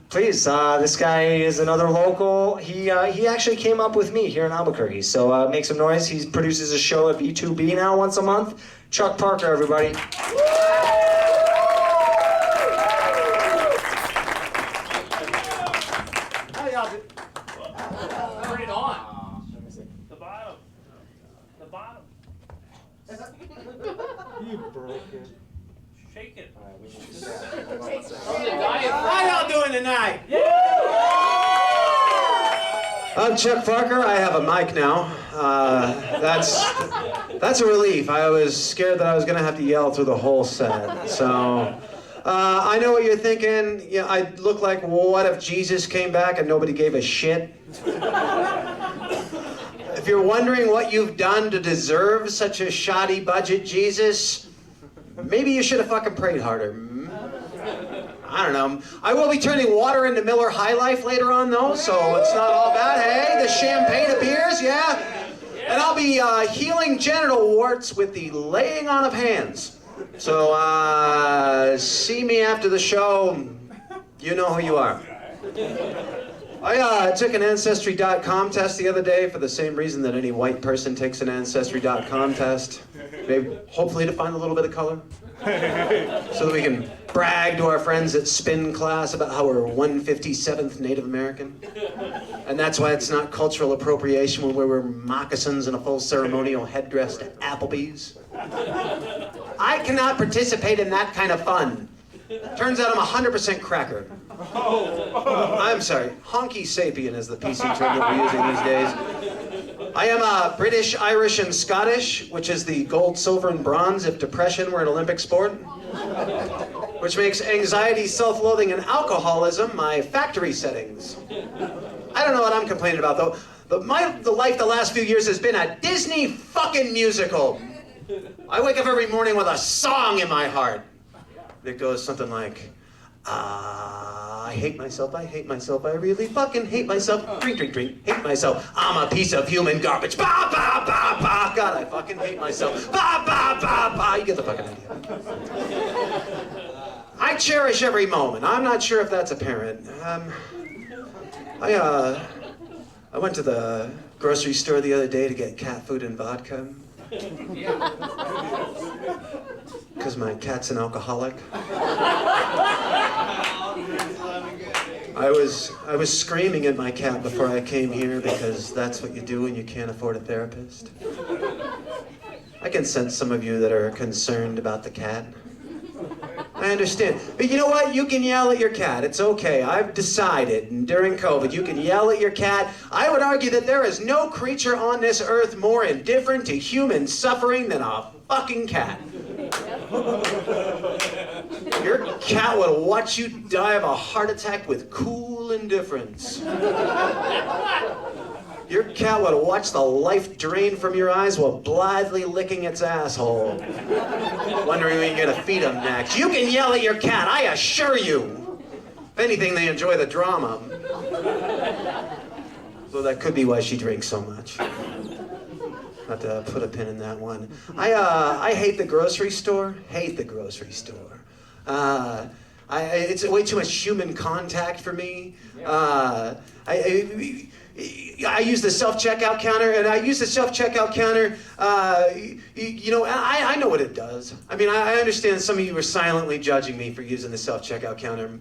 please, this guy is another local. He actually came up with me here in Albuquerque, so make some noise. He produces a show at B2B now once a month. Chuck Parker, everybody. Turn it on. The bottom. The bottom. You broke it. Shake it. How y'all doing tonight? Yeah! I'm Chuck Parker. I have a mic now. That's a relief. I was scared that I was gonna have to yell through the whole set. So, I know what you're thinking. Yeah, I look like what if Jesus came back and nobody gave a shit? If you're wondering what you've done to deserve such a shoddy budget, Jesus, maybe you should have fucking prayed harder. I don't know. I will be turning water into Miller High Life later on, though, so it's not all bad. Hey, the champagne appears, yeah? And I'll be healing genital warts with the laying on of hands. So, see me after the show. You know who you are. I took an Ancestry.com test the other day for the same reason that any white person takes an Ancestry.com test. Maybe, hopefully to find a little bit of color. So that we can brag to our friends at spin class about how we're 157th Native American. And that's why it's not cultural appropriation when we wear moccasins and a full ceremonial headdress to Applebee's. I cannot participate in that kind of fun. Turns out I'm 100% cracker. I'm sorry, honky sapien is the PC term that we're using these days. I am British, Irish, and Scottish, which is the gold, silver, and bronze if depression were an Olympic sport. Which makes anxiety, self-loathing, and alcoholism my factory settings. I don't know what I'm complaining about, though. The life the last few years has been a Disney fucking musical. I wake up every morning with a song in my heart. It goes something like, I hate myself, I really fucking hate myself. Drink, drink, drink, hate myself. I'm a piece of human garbage. Ba, ba, ba, ba. God, I fucking hate myself. Ba, ba, ba, ba. You get the fucking idea. I cherish every moment. I'm not sure if that's apparent. I went to the grocery store the other day to get cat food and vodka. Because my cat's an alcoholic. I was screaming at my cat before I came here because that's what you do when you can't afford a therapist. I can sense some of you that are concerned about the cat. I understand. But you know what? You can yell at your cat. It's okay. I've decided, and during COVID, you can yell at your cat. I would argue that there is no creature on this earth more indifferent to human suffering than a fucking cat. Your cat would watch you die of a heart attack with cool indifference. Your cat would watch the life drain from your eyes while blithely licking its asshole, wondering when you're gonna feed him next. You can yell at your cat, I assure you. If anything, they enjoy the drama. So that could be why she drinks so much. Have to put a pin in that one. I hate the grocery store. Hate the grocery store. It's way too much human contact for me. I use the self-checkout counter, and I use the self-checkout counter, you know, I know what it does. I mean, I understand some of you are silently judging me for using the self-checkout counter.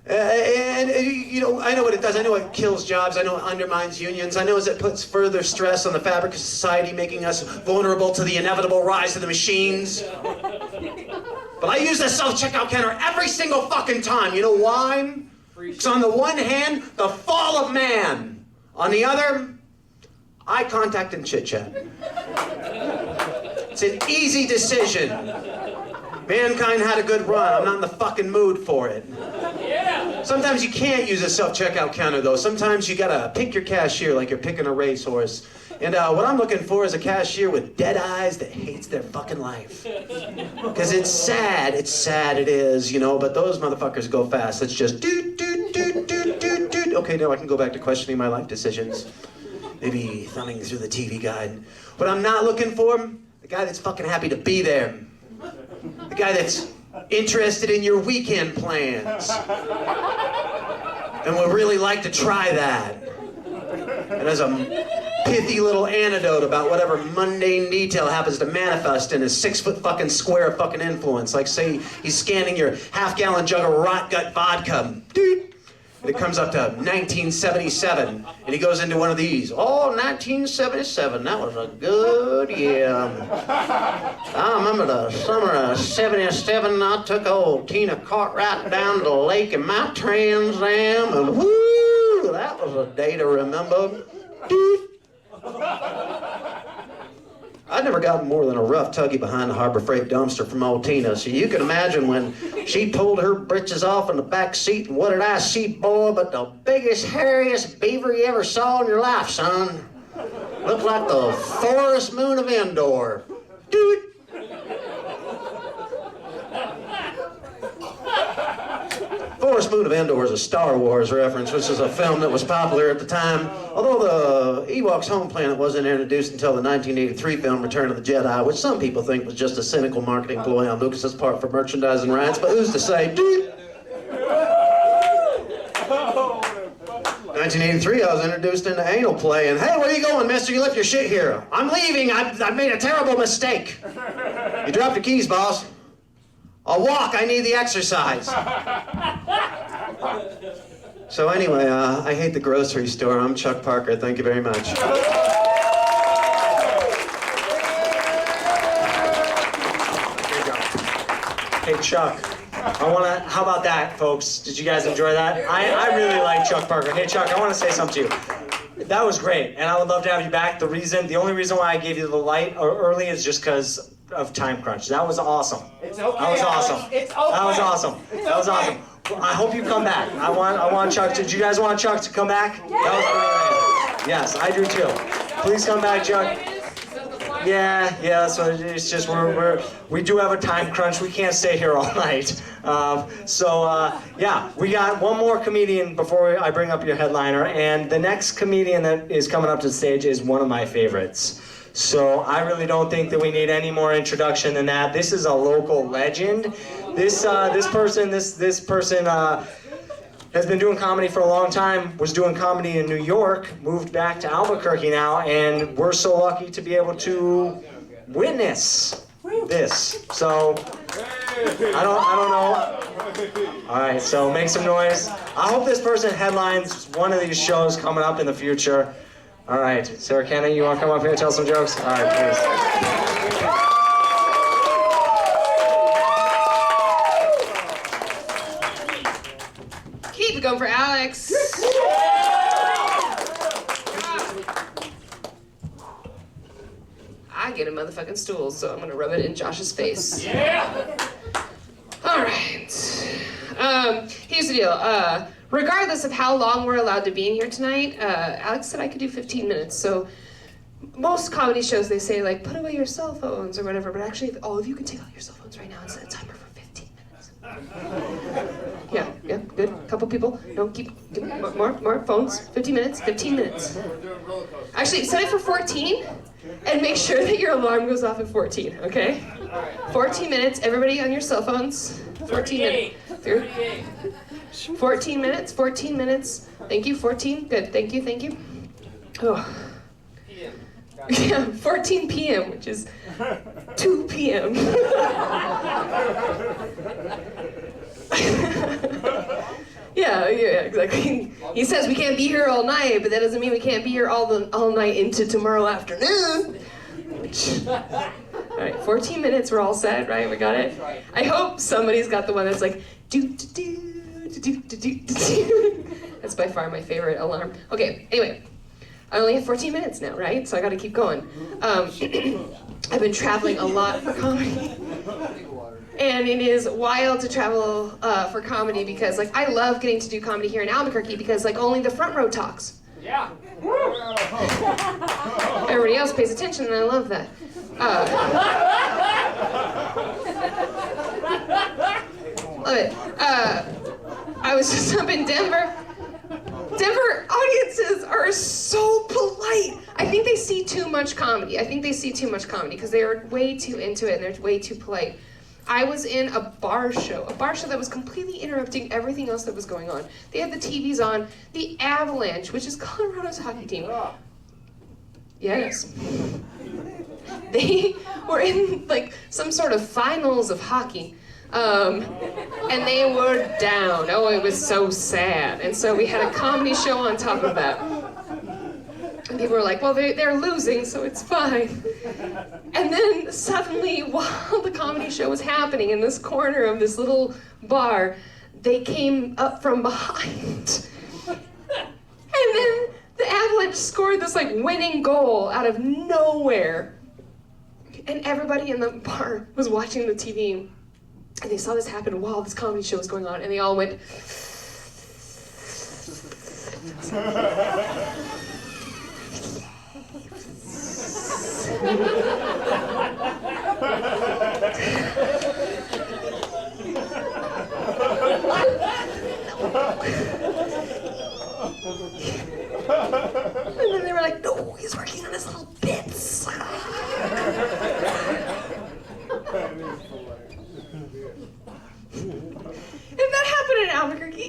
And you know, I know what it does. I know it kills jobs. I know it undermines unions. I know it puts further stress on the fabric of society, making us vulnerable to the inevitable rise of the machines. But I use the self-checkout counter every single fucking time. You know why? Because on the one hand, the fall of man. On the other, eye contact and chit-chat. It's an easy decision. Mankind had a good run. I'm not in the fucking mood for it. Yeah. Sometimes you can't use a self-checkout counter, though. Sometimes you gotta pick your cashier like you're picking a racehorse. And what I'm looking for is a cashier with dead eyes that hates their fucking life. Because it's sad, it is, you know, but those motherfuckers go fast. It's just doot, doot, doot, doot, doot, doot. Okay, now I can go back to questioning my life decisions. Maybe thumbing through the TV guide. What I'm not looking for, the guy that's fucking happy to be there. The guy that's interested in your weekend plans. And would really like to try that. And as a pithy little anecdote about whatever mundane detail happens to manifest in a 6-foot fucking square of fucking influence. Like say he's scanning your half-gallon jug of rot gut vodka. Doot. It comes up to 1977, and he goes into one of these. Oh, 1977, that was a good year. I remember the summer of 77, I took old Tina Cartwright down to the lake in my Trans Am, and whoo, that that was a day to remember. Doot. I'd never gotten more than a rough tuggy behind the Harbor Freight dumpster from old Tina, so you can imagine when she pulled her britches off in the back seat, and what did I see, boy, but the biggest, hairiest beaver you ever saw in your life, son. Looked like the forest moon of Endor. Doot. Forest Moon of Endor is a Star Wars reference, which is a film that was popular at the time. Although the Ewoks' home planet wasn't introduced until the 1983 film Return of the Jedi, which some people think was just a cynical marketing ploy on Lucas's part for merchandising rights, but who's to say? Dude. 1983, I was introduced into anal play, and hey, where you going, mister? You left your shit here. I'm leaving. I've made a terrible mistake. You dropped your keys, boss. I'll walk. I need the exercise. So anyway, I hate the grocery store. I'm Chuck Parker. Thank you very much. Hey, Chuck. How about that, folks? Did you guys enjoy that? I really like Chuck Parker. Hey, Chuck, I want to say something to you. That was great, and I would love to have you back. The only reason why I gave you the light early is just because of time crunch. That was awesome. It's okay. That was awesome. Alex. It's okay. That was awesome. That was awesome. I hope you come back. I want Chuck to. Do you guys want Chuck to come back? That was pretty amazing. Yes, I do too. Please come back, Chuck. Yeah, that's what it is. It's just we do have a time crunch. We can't stay here all night. Yeah, we got one more comedian before I bring up your headliner, and the next comedian that is coming up to the stage is one of my favorites. So I really don't think that we need any more introduction than that. This is a local legend. This person has been doing comedy for a long time, was doing comedy in New York, moved back to Albuquerque now, and we're so lucky to be able to witness this. So, I don't know. All right, so make some noise. I hope this person headlines one of these shows coming up in the future. All right, Sarah Kenny, you want to come up here and tell some jokes? All right, please. Keep it going for Alex. I get a motherfucking stool, so I'm gonna rub it in Josh's face. Yeah. All right. Here's the deal. Regardless of how long we're allowed to be in here tonight, Alex said I could do 15 minutes. So most comedy shows, they say, like, put away your cell phones or whatever. But actually, if all of you can take out your cell phones right now and set a timer for 15 minutes. Yeah, good. Couple people. No, give more phones. 15 minutes. Actually, set it for 14 and make sure that your alarm goes off at 14, okay? 14 minutes. Everybody on your cell phones. 14 minutes. 14 minutes. Thank you. 14. Good. Thank you. Oh. Yeah, 14 p.m., which is 2 p.m. Yeah, exactly. He says we can't be here all night, but that doesn't mean we can't be here all night into tomorrow afternoon. All right, 14 minutes, we're all set, right? We got it? I hope somebody's got the one that's like, do-do-do-do-do-do-do. That's by far my favorite alarm. Okay, anyway. I only have 14 minutes now, right? So I gotta keep going. I've been traveling a lot for comedy. And it is wild to travel for comedy because, like, I love getting to do comedy here in Albuquerque because, like, only the front row talks. Yeah. Everybody else pays attention, and I love that. Love it. I was just up in Denver. Denver audiences are so polite. I think they see too much comedy because they are way too into it and they're way too polite. I was in a bar show that was completely interrupting everything else that was going on. They had the TVs on. The Avalanche, which is Colorado's hockey team. Yes. They were in, like, some sort of finals of hockey. And they were down. Oh, it was so sad. And so we had a comedy show on top of that. And people were like, well, they're losing, so it's fine. And then suddenly, while the comedy show was happening in this corner of this little bar, they came up from behind. And And then the Avalanche scored this like winning goal out of nowhere. And everybody in the bar was watching the TV. And they saw this happen while this comedy show was going on. And they all went... And then they were like, no, he's working on his little bits. If that happened in Albuquerque, we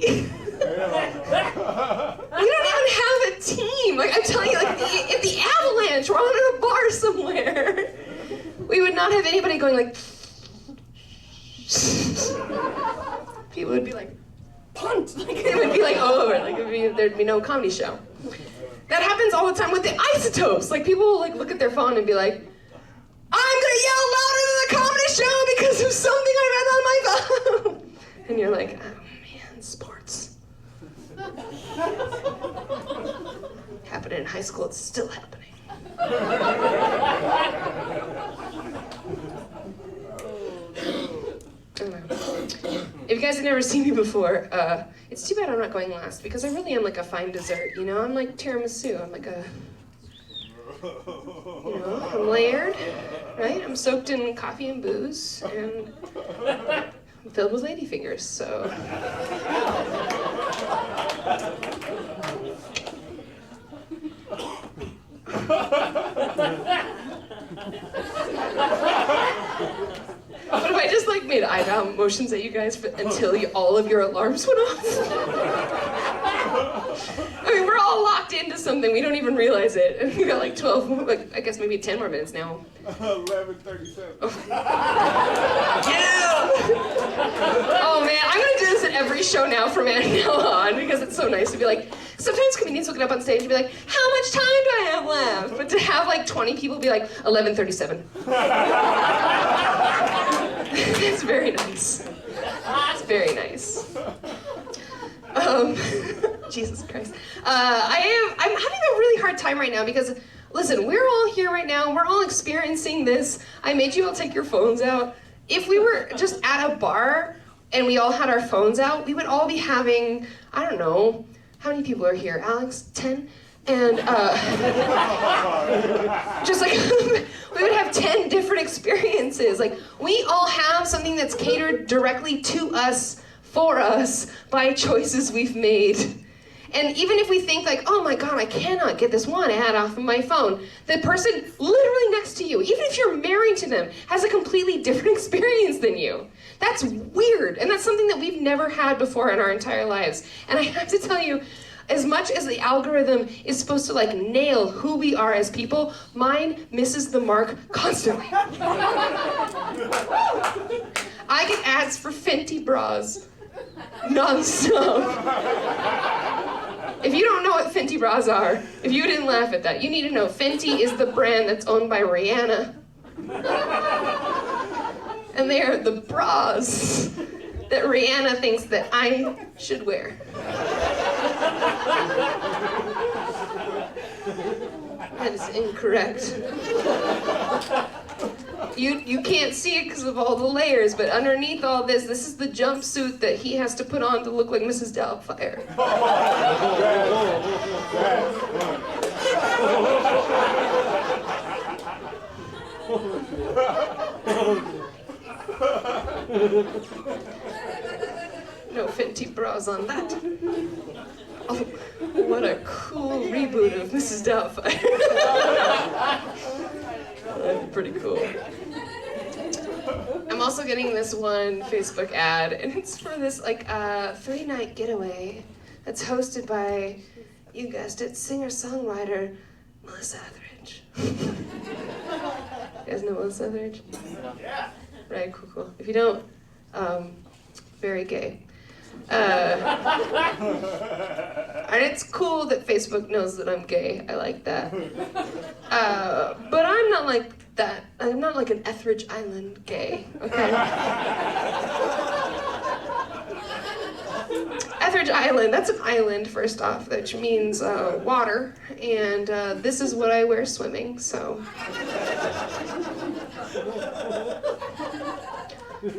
don't even have a team. Like, I'm telling you, like, if the Avalanche were on in a bar somewhere, we would not have anybody going like... People would be like, punt! Like, it would be like over. Like, there'd be no comedy show. That happens all the time with the isotopes. Like, people will like look at their phone and be like, I'm gonna yell louder than the comedy show because of something I read on my phone. And you're like, oh man, sports. Happened in high school, it's still happening. If you guys have never seen me before, it's too bad I'm not going last because I really am like a fine dessert, you know? I'm like tiramisu, I'm like a, you know, I'm layered, right? I'm soaked in coffee and booze, and I'm filled with ladyfingers, so. What if I just like made eyebrow motions at you guys until all of your alarms went off? I mean, we're all locked into something. We don't even realize it. And we got like 12, like I guess maybe 10 more minutes now. 11:37. Yeah! Oh man, I'm gonna do this at every show now from now on because it's so nice to be like, sometimes comedians will get up on stage and be like, how much time do I have left? But to have like 20 people be like, 11:37. It's very nice. It's very nice. Jesus Christ. I'm having a really hard time right now because, listen, we're all here right now. We're all experiencing this. I made you all take your phones out. If we were just at a bar and we all had our phones out, we would all be having, I don't know, how many people are here? Alex, 10? And just like, we would have 10 different experiences. Like, we all have something that's catered directly to us, for us, by choices we've made. And even if we think like, oh my God, I cannot get this one ad off of my phone, the person literally next to you, even if you're married to them, has a completely different experience than you. That's weird, and that's something that we've never had before in our entire lives. And I have to tell you, as much as the algorithm is supposed to like nail who we are as people, mine misses the mark constantly. I get ads for Fenty bras non-stop. If you don't know what Fenty bras are, if you didn't laugh at that, you need to know Fenty is the brand that's owned by Rihanna. And they are the bras that Rihanna thinks that I should wear. That is incorrect. You can't see it because of all the layers, but underneath all this is the jumpsuit that he has to put on to look like Mrs. Doubtfire. No Fenty bras on that. Oh, what a cool reboot of Mrs. Doubtfire. That'd be pretty cool. I'm also getting this one Facebook ad, and it's for this like 3-night getaway that's hosted by, you guessed it, singer-songwriter Melissa Etheridge. You guys know Melissa Etheridge? Yeah. Right, cool. If you don't, very gay. And it's cool that Facebook knows that I'm gay. I like that. But I'm not like that. I'm not like an Etheridge Island gay, okay? Etheridge Island. That's an island, first off, which means water. And this is what I wear swimming, so.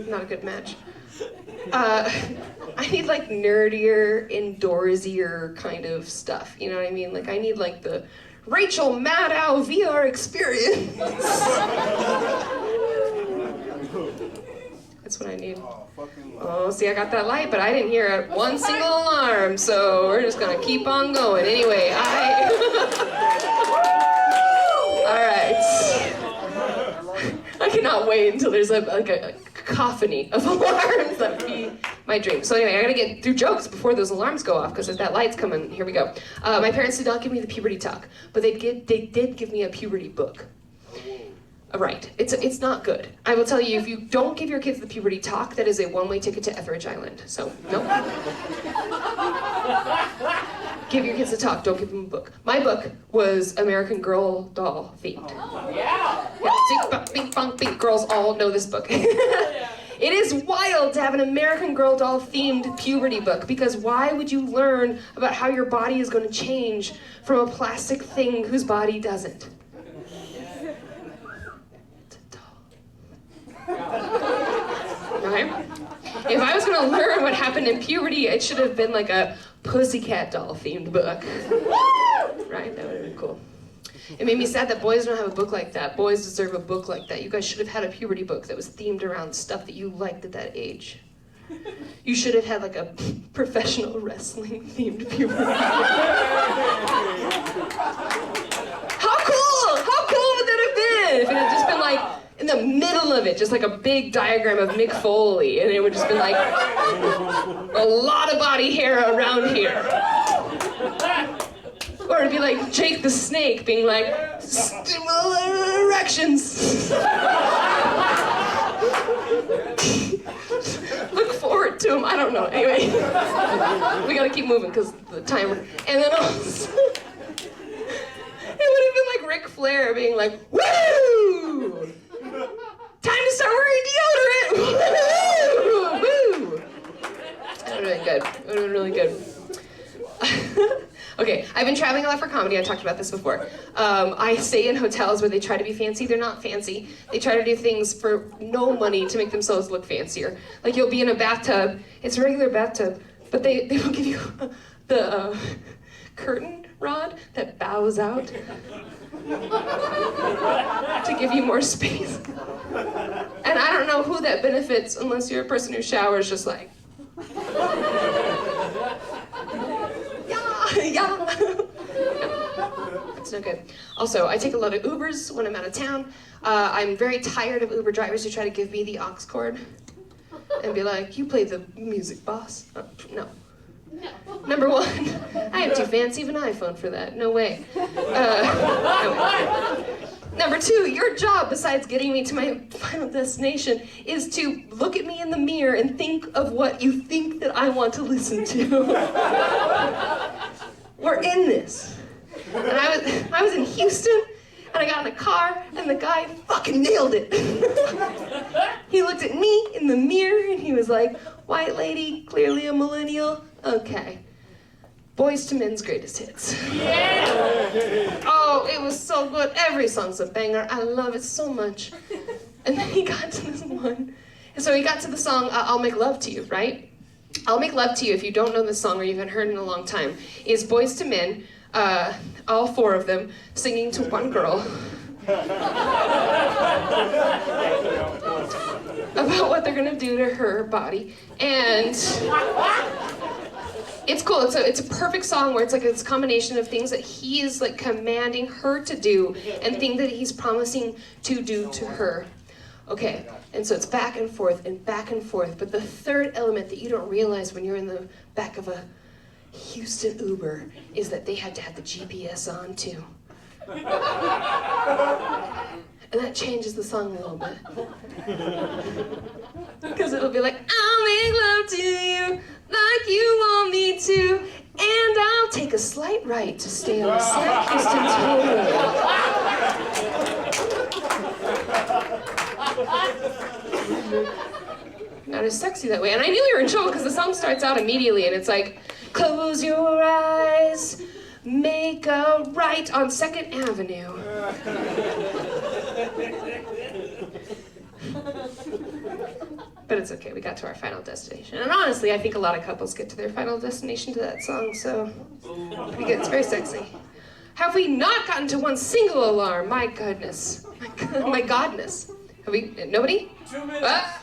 Not a good match. I need like nerdier, indoorsy kind of stuff. You know what I mean? Like I need like the Rachel Maddow VR experience. That's what I need. Oh, see, I got that light, but I didn't hear one single alarm, so we're just gonna keep on going. Anyway, all right. I cannot wait until there's a cacophony of alarms. That would be my dream. So anyway, I gotta get through jokes before those alarms go off, because if that light's coming, here we go. My parents did not give me the puberty talk, but they did give me a puberty book. Right, it's not good. I will tell you, if you don't give your kids the puberty talk, that is a one-way ticket to Etheridge Island. So, nope. Give your kids the talk, don't give them a book. My book was American Girl doll themed. Yeah! Yeah, girls all know this book. It is wild to have an American Girl doll themed puberty book, because why would you learn about how your body is going to change from a plastic thing whose body doesn't? Right? If I was gonna learn what happened in puberty, it should have been like a Pussycat doll themed book. Right? That would have been cool. It made me sad that boys don't have a book like that. Boys deserve a book like that. You guys should have had a puberty book that was themed around stuff that you liked at that age. You should have had like a professional wrestling themed puberty book. How cool! How cool would that have been if it had just been like in the middle of it, just like a big diagram of Mick Foley, and it would just be like a lot of body hair around here. Or it'd be like Jake the Snake being like, stimulated erections. Look forward to him, I don't know. Anyway, we gotta keep moving because the timer. And then also, it would have been like Ric Flair being like, woo! Time to start wearing deodorant! Woo! That would have been good. It would have been really good. Okay, I've been traveling a lot for comedy. I talked about this before. I stay in hotels where they try to be fancy. They're not fancy. They try to do things for no money to make themselves look fancier. Like you'll be in a bathtub. It's a regular bathtub, but they will give you the curtain rod that bows out to give you more space. And I don't know who that benefits unless you're a person who showers just like, yeah. It's no good. Also, I take a lot of Ubers when I'm out of town. I'm very tired of Uber drivers who try to give me the aux cord and be like, you play the music, boss. No. Number one, I am too fancy of an iPhone for that. No way. No way. Number two, your job, besides getting me to my final destination, is to look at me in the mirror and think of what you think that I want to listen to. We're in this. And I was in Houston, and I got in a car, and the guy fucking nailed it. He looked at me in the mirror, and he was like, white lady, clearly a millennial. Okay. Boys to Men's greatest hits. Yeah! Oh, it was so good. Every song's a banger. I love it so much. And then he got to this one. And so he got to the song, I'll Make Love to You, right? I'll Make Love to You, if you don't know this song or you haven't heard it in a long time, is Boys to Men, all four of them, singing to one girl about what they're gonna do to her body. And it's cool. It's a perfect song where it's like this combination of things that he is like commanding her to do and things that he's promising to do to her. Okay, and so it's back and forth, but the third element that you don't realize when you're in the back of a Houston Uber is that they had to have the GPS on too. And that changes the song a little bit. Because it'll be like, I'll make love to you like you want me to, and I'll take a slight right to stay on the South Houston Tollway. Not as sexy that way. And I knew we were in trouble because the song starts out immediately and it's like, Close your eyes, make a right on 2nd Avenue. But it's okay, we got to our final destination. And honestly, I think a lot of couples get to their final destination to that song, so pretty good. It's very sexy. Have we not gotten to one single alarm? My goodness. My godness. Have we, nobody? 2 minutes.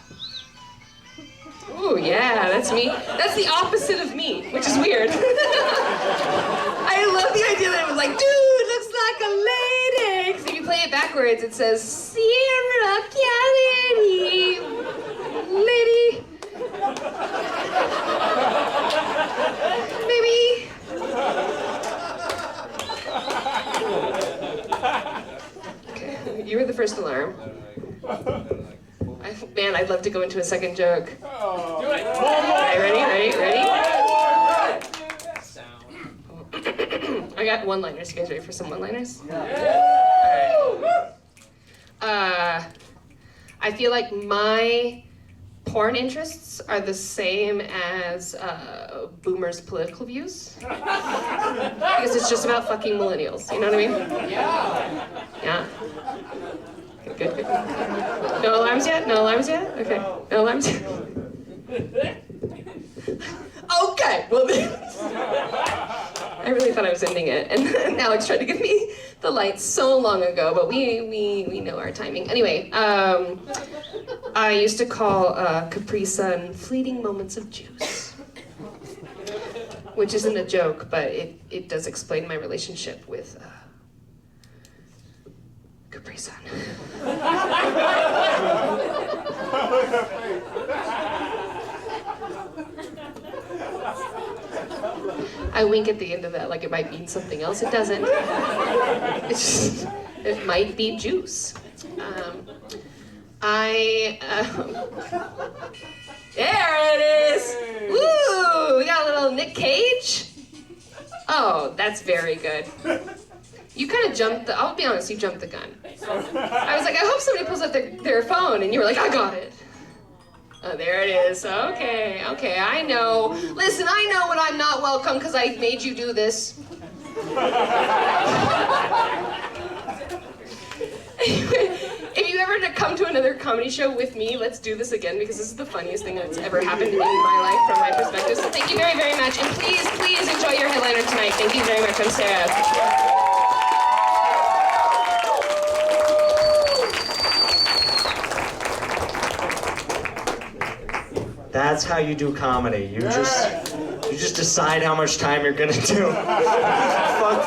Ooh, yeah, that's me. That's the opposite of me, which is weird. I love the idea that it was like, dude, looks like a lady. Because if you play it backwards, it says, Sierra Kennedy, lady. Maybe. Okay, you were the first alarm. Man, I'd love to go into a second joke. Do it. Alright, ready? I got one-liners. You guys ready for some one-liners? Alright. I feel like my porn interests are the same as boomers' political views. Because it's just about fucking millennials. You know what I mean? Yeah. Good. No alarms yet? Okay. No alarms yet? Okay, well I really thought I was ending it, and Alex tried to give me the lights so long ago, but we know our timing. Anyway, I used to call Capri Sun fleeting moments of juice, which isn't a joke, but it does explain my relationship with Capri Sun. I wink at the end of that like it might mean something else. It doesn't. It might be juice. There it is! Woo! We got a little Nick Cage. Oh, that's very good. You kind of jumped I'll be honest, you jumped the gun. I was like, I hope somebody pulls up their phone, and you were like, I got it. Oh, there it is. Okay, I know. Listen, I know when I'm not welcome because I made you do this. If you ever come to another comedy show with me, let's do this again because this is the funniest thing that's ever happened in my life from my perspective. So thank you very, very much. And please enjoy your headliner tonight. Thank you very much. I'm Sarah. That's how you do comedy. You just decide how much time you're gonna do.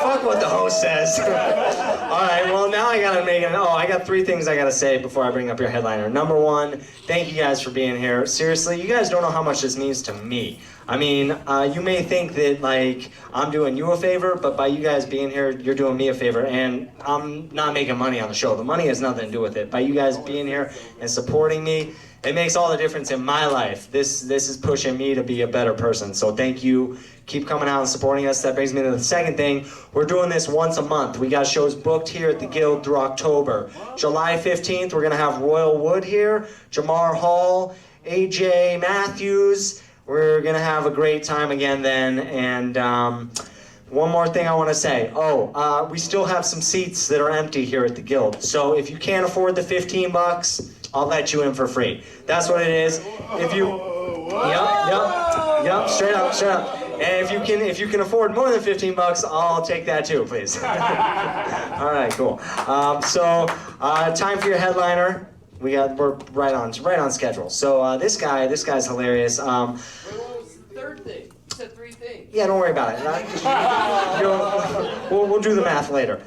fuck what the host says. All right, well now I gotta make it. Oh, I got 3 things I gotta say before I bring up your headliner. Number 1, thank you guys for being here. Seriously, you guys don't know how much this means to me. I mean, you may think that like I'm doing you a favor, but by you guys being here, you're doing me a favor, and I'm not making money on the show. The money has nothing to do with it. By you guys being here and supporting me, it makes all the difference in my life. This is pushing me to be a better person. So thank you. Keep coming out and supporting us. That brings me to the second thing. We're doing this once a month. We got shows booked here at the Guild through October. July 15th, we're gonna have Royal Wood here, Jamar Hall, AJ Matthews. We're gonna have a great time again then. And one more thing I wanna say. We still have some seats that are empty here at the Guild. So if you can't afford the $15, I'll let you in for free. That's what it is. If you, yep, straight up. And if you can afford more than $15, I'll take that too, please. All right, cool. Time for your headliner. We're right on schedule. So this guy's hilarious. Wait, what was the third thing? You said 3 things. Yeah, don't worry about it. We'll do the math later.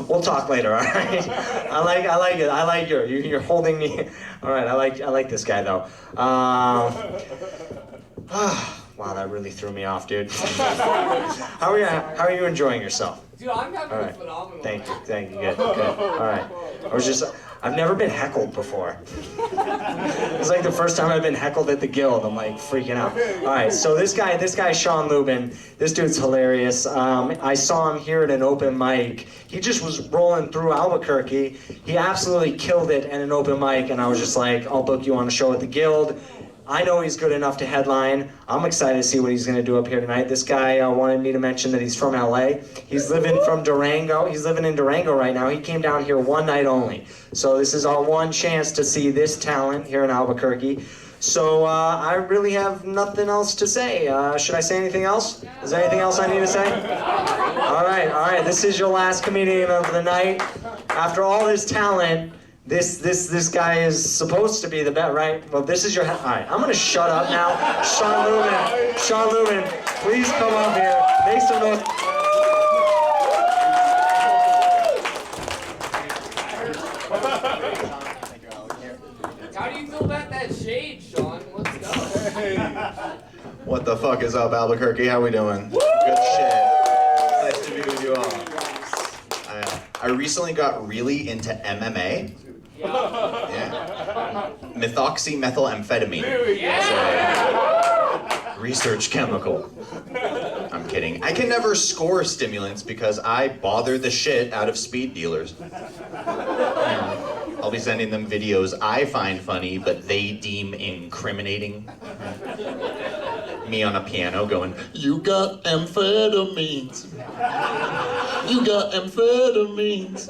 We'll talk later, all right? I like it. I like you're holding me. All right, I like this guy though. Wow, that really threw me off, dude. How are you enjoying yourself? Dude, I'm having All a right. phenomenal Thank you. time. Good. All right. I've never been heckled before. It's like the first time I've been heckled at the Guild. I'm like freaking out. All right, so this guy, Sean Lubin, this dude's hilarious. I saw him here at an open mic. He just was rolling through Albuquerque. He absolutely killed it at an open mic, and I was just like, I'll book you on a show at the Guild. I know he's good enough to headline. I'm excited to see what he's going to do up here tonight. This guy wanted me to mention that he's from LA. He's living from Durango. He's living in Durango right now. He came down here one night only. So this is our one chance to see this talent here in Albuquerque. So I really have nothing else to say. Should I say anything else? Is there anything else I need to say? All right. This is your last comedian of the night. After all this talent, this guy is supposed to be the best, right? Well, this is your. All right, I'm gonna shut up now. Sean Lubin, please come up here. Make some noise. How do you feel about that shade, Sean? Let's go. What the fuck is up, Albuquerque? How we doing? Good shit. Nice to be with you all. I recently got really into MMA. Yeah. Methoxymethylamphetamine. It's a research chemical. I'm kidding. I can never score stimulants because I bother the shit out of speed dealers. I'll be sending them videos I find funny, but they deem incriminating. Me on a piano going, "You got amphetamines. You got amphetamines."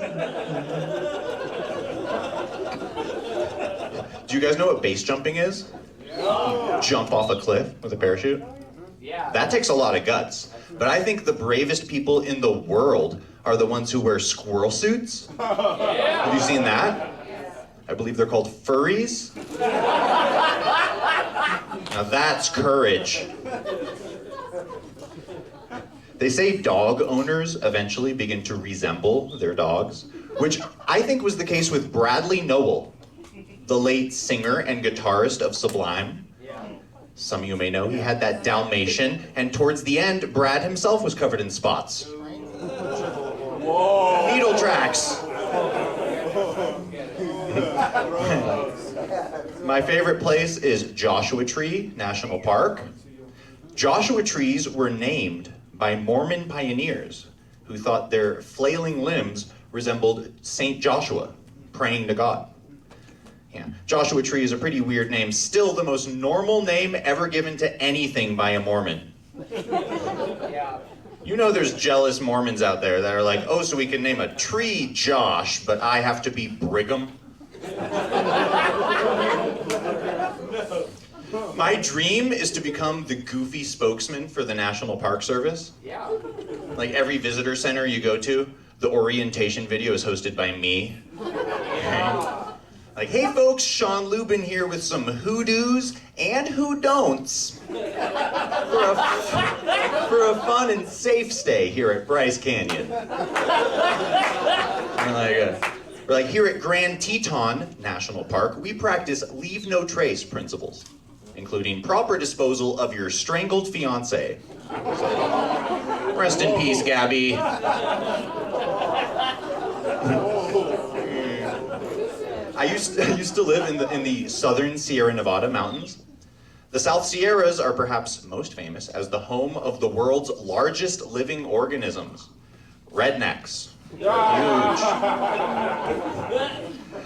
Do you guys know what base jumping is? Jump off a cliff with a parachute? Yeah. That takes a lot of guts. But I think the bravest people in the world are the ones who wear squirrel suits. Yeah. Have you seen that? I believe they're called furries. Now that's courage. They say dog owners eventually begin to resemble their dogs, which I think was the case with Bradley Nowell, the late singer and guitarist of Sublime. Some of you may know he had that Dalmatian, and towards the end, Brad himself was covered in spots. Whoa. Needle tracks. My favorite place is Joshua Tree National Park. Joshua trees were named by Mormon pioneers who thought their flailing limbs resembled Saint Joshua, praying to God. Yeah. Joshua Tree is a pretty weird name, still the most normal name ever given to anything by a Mormon. Yeah. You know there's jealous Mormons out there that are like, "Oh, so we can name a tree Josh, but I have to be Brigham." My dream is to become the goofy spokesman for the National Park Service. Yeah. Like every visitor center you go to, the orientation video is hosted by me. Yeah. Like, "Hey folks, Sean Lubin here with some who-dos and who-don'ts for a fun and safe stay here at Bryce Canyon." We're like, "Here at Grand Teton National Park, we practice leave no trace principles, including proper disposal of your strangled fiance." So, rest in peace, Gabby. I used to live in the southern Sierra Nevada mountains. The South Sierras are perhaps most famous as the home of the world's largest living organisms, rednecks. Huge. I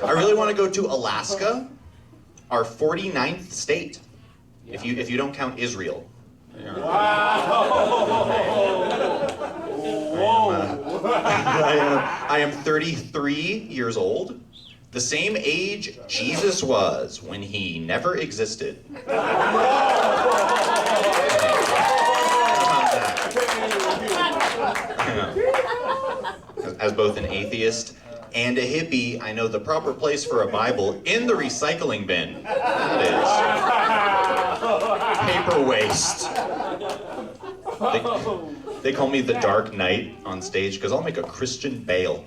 really want to go to Alaska, our 49th state, if you don't count Israel. I am 33 years old. The same age Jesus was when he never existed. As both an atheist and a hippie, I know the proper place for a Bible in the recycling bin. That is paper waste. They call me the Dark Knight on stage because I'll make a Christian Bale.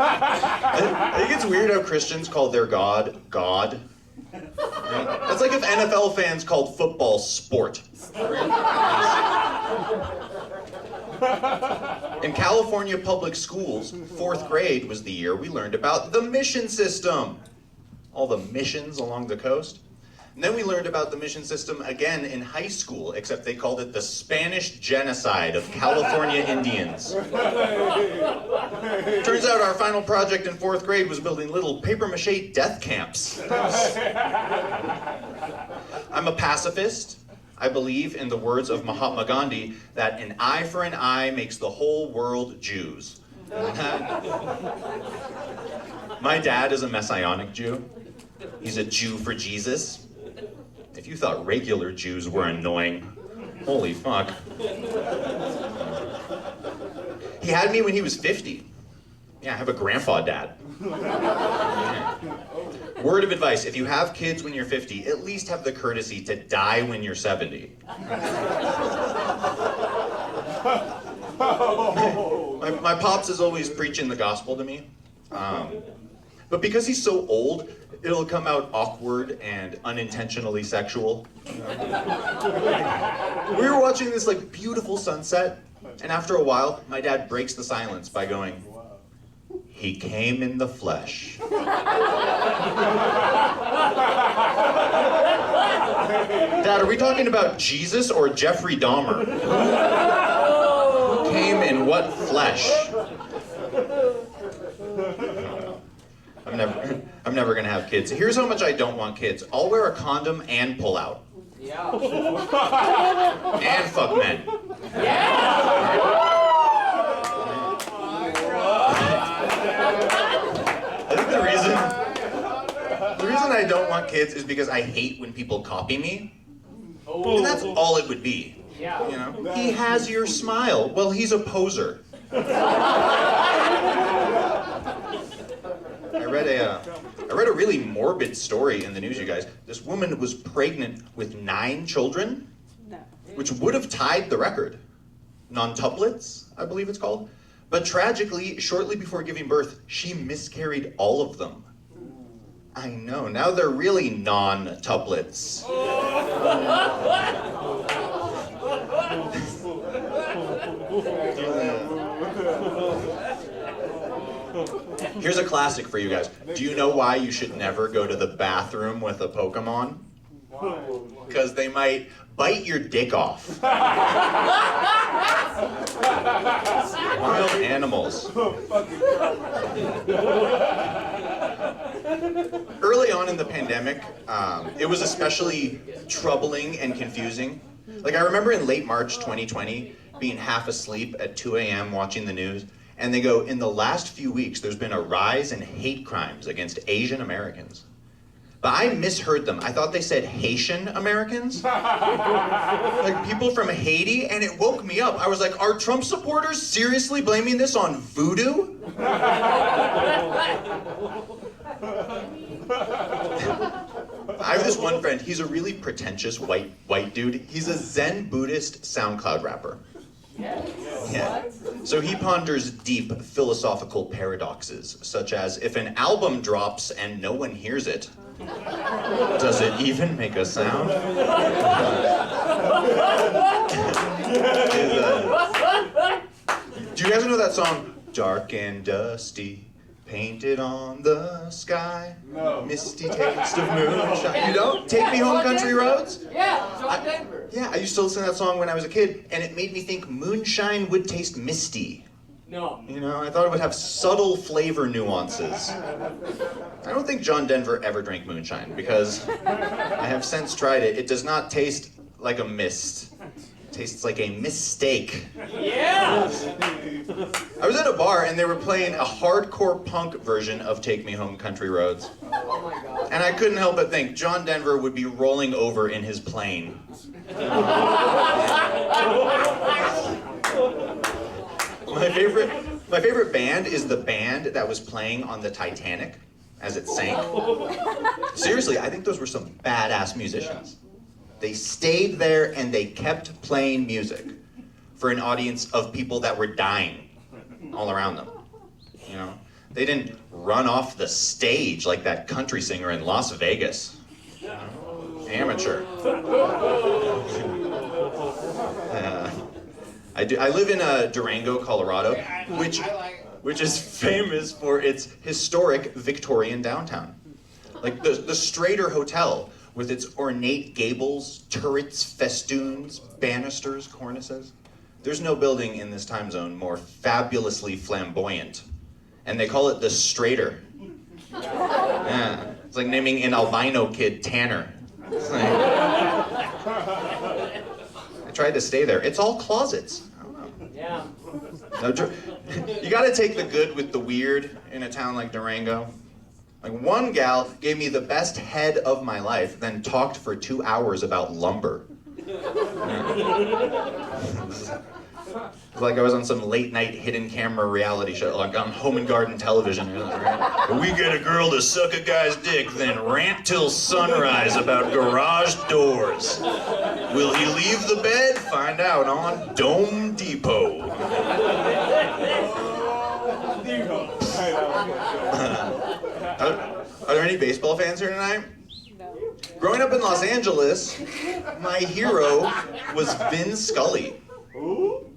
I think it's weird how Christians call their God, God. Right? That's like if NFL fans called football sport. In California public schools, 4th grade was the year we learned about the mission system. All the missions along the coast. And then we learned about the mission system again in high school, except they called it the Spanish Genocide of California Indians. Turns out our final project in 4th grade was building little papier-mâché death camps. I'm a pacifist. I believe, in the words of Mahatma Gandhi, that an eye for an eye makes the whole world Jews. My dad is a Messianic Jew. He's a Jew for Jesus. If you thought regular Jews were annoying, holy fuck. He had me when he was 50. Yeah, I have a grandpa dad. Yeah. Word of advice, if you have kids when you're 50, at least have the courtesy to die when you're 70. My pops is always preaching the gospel to me. But because he's so old, it'll come out awkward and unintentionally sexual. We were watching this like beautiful sunset, and after a while, my dad breaks the silence by going, "He came in the flesh." Dad, are we talking about Jesus or Jeffrey Dahmer? Who came in what flesh? I'm never gonna have kids. Here's how much I don't want kids. I'll wear a condom and pull out. Yeah. And fuck men. I think the reason I don't want kids is because I hate when people copy me. And that's all it would be. Yeah. You know? He has your smile. Well, he's a poser. I read a really morbid story in the news, you guys. This woman was pregnant with 9 children, which would have tied the record. Non-tuplets, I believe it's called. But tragically, shortly before giving birth, she miscarried all of them. I know, now they're really non-tuplets. Here's a classic for you guys. Do you know why you should never go to the bathroom with a Pokemon? Because they might bite your dick off. Wild animals. Early on in the pandemic, it was especially troubling and confusing. Like, I remember in late March 2020, being half asleep at 2 a.m. watching the news, and they go, in the last few weeks, there's been a rise in hate crimes against Asian Americans. But I misheard them. I thought they said Haitian Americans. Like people from Haiti, and it woke me up. I was like, are Trump supporters seriously blaming this on voodoo? I have this one friend, he's a really pretentious white dude. He's a Zen Buddhist SoundCloud rapper. Yeah. So he ponders deep philosophical paradoxes, such as if an album drops and no one hears it, does it even make a sound? Do you guys know that song, Dark and Dusty, painted on the sky, No. misty taste of moonshine? You don't? Take Me Home Country Roads? Yeah, John Denver. Yeah, I used to listen to that song when I was a kid, and it made me think moonshine would taste misty. No. You know, I thought it would have subtle flavor nuances. I don't think John Denver ever drank moonshine, because I have since tried it. It does not taste like a mist. It tastes like a mistake. Yeah. I was at a bar, and they were playing a hardcore punk version of Take Me Home Country Roads. Oh my God. And I couldn't help but think John Denver would be rolling over in his plane. My favorite band is the band that was playing on the Titanic as it sank. Seriously, I think those were some badass musicians. They stayed there and they kept playing music for an audience of people that were dying all around them. You know, they didn't run off the stage like that country singer in Las Vegas. Amateur. I live in Durango, Colorado, which is famous for its historic Victorian downtown. Like the Strader Hotel with its ornate gables, turrets, festoons, banisters, cornices. There's no building in this time zone more fabulously flamboyant. And they call it the Straighter. Yeah, it's like naming an albino kid Tanner. It's like, I tried to stay there. It's all closets. I don't know. Yeah. No, you gotta take the good with the weird in a town like Durango. Like one gal gave me the best head of my life, then talked for 2 hours about lumber. It's like I was on some late night hidden camera reality show, like on Home and Garden television. We get a girl to suck a guy's dick, then rant till sunrise about garage doors. Will he leave the bed? Find out on Dome Depot. Are there any baseball fans here tonight? No. Growing up in Los Angeles, my hero was Vin Scully.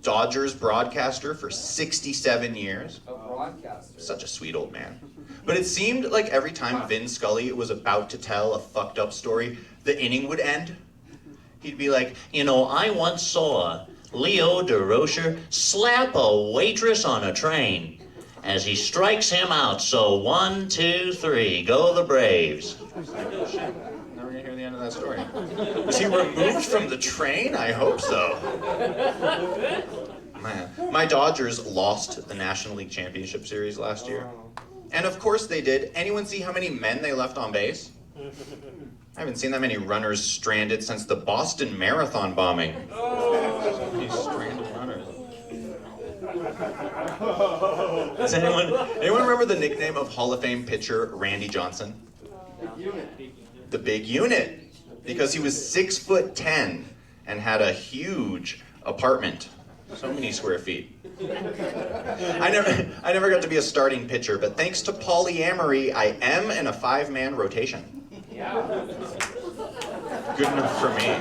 Dodgers broadcaster for 67 years. A broadcaster. Such a sweet old man. But it seemed like every time Vin Scully was about to tell a fucked up story, the inning would end. He'd be like, you know, I once saw Leo DeRocher slap a waitress on a train as he strikes him out. So 1, 2, 3, go the Braves. Never gonna hear the end of that story. Was he removed from the train? I hope so. Man, my Dodgers lost the National League Championship Series last year. And of course they did. Anyone see how many men they left on base? I haven't seen that many runners stranded since the Boston Marathon bombing. These stranded runners. Does anyone remember the nickname of Hall of Fame pitcher Randy Johnson? The Big Unit. Because he was 6'10" and had a huge apartment. So many square feet. I never got to be a starting pitcher, but thanks to polyamory, I am in a 5-man rotation. Yeah. Good enough for me.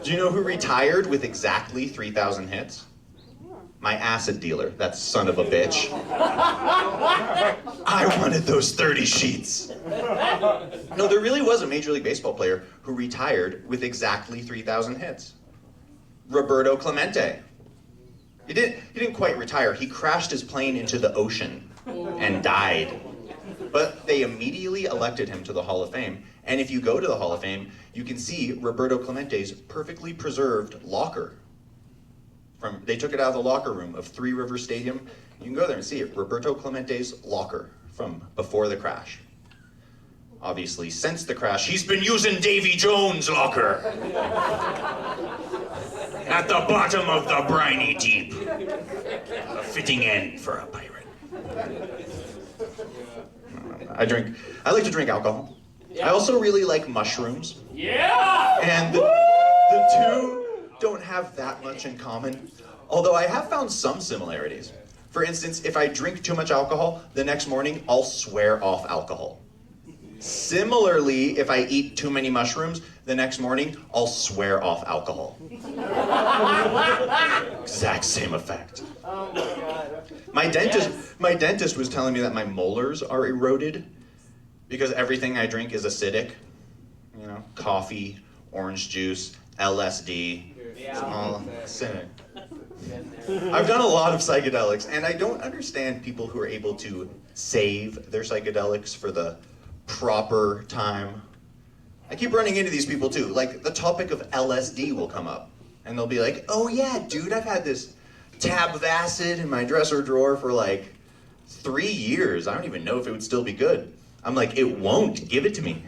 Do you know who retired with exactly 3,000 hits? My acid dealer, that son of a bitch. I wanted those 30 sheets. No, there really was a Major League Baseball player who retired with exactly 3,000 hits. Roberto Clemente. He didn't quite retire. He crashed his plane into the ocean and died. But they immediately elected him to the Hall of Fame. And if you go to the Hall of Fame, you can see Roberto Clemente's perfectly preserved locker. They took it out of the locker room of Three Rivers Stadium. You can go there and see it. Roberto Clemente's locker from before the crash. Obviously, since the crash, he's been using Davy Jones' locker. At the bottom of the briny deep. A fitting end for a pirate. I like to drink alcohol. I also really like mushrooms. Yeah! And the two don't have that much in common, although I have found some similarities. For instance, if I drink too much alcohol, the next morning I'll swear off alcohol. Similarly, if I eat too many mushrooms, the next morning I'll swear off alcohol. Exact same effect. Oh my God. My dentist was telling me that my molars are eroded because everything I drink is acidic. You know, coffee, orange juice, LSD. It's all acidic. I've done a lot of psychedelics, and I don't understand people who are able to save their psychedelics for the proper time. I keep running into these people too. Like, the topic of LSD will come up, and they'll be like, oh yeah, dude, I've had this tab of acid in my dresser drawer for like 3 years. I don't even know if it would still be good. I'm like, it won't. Give it to me.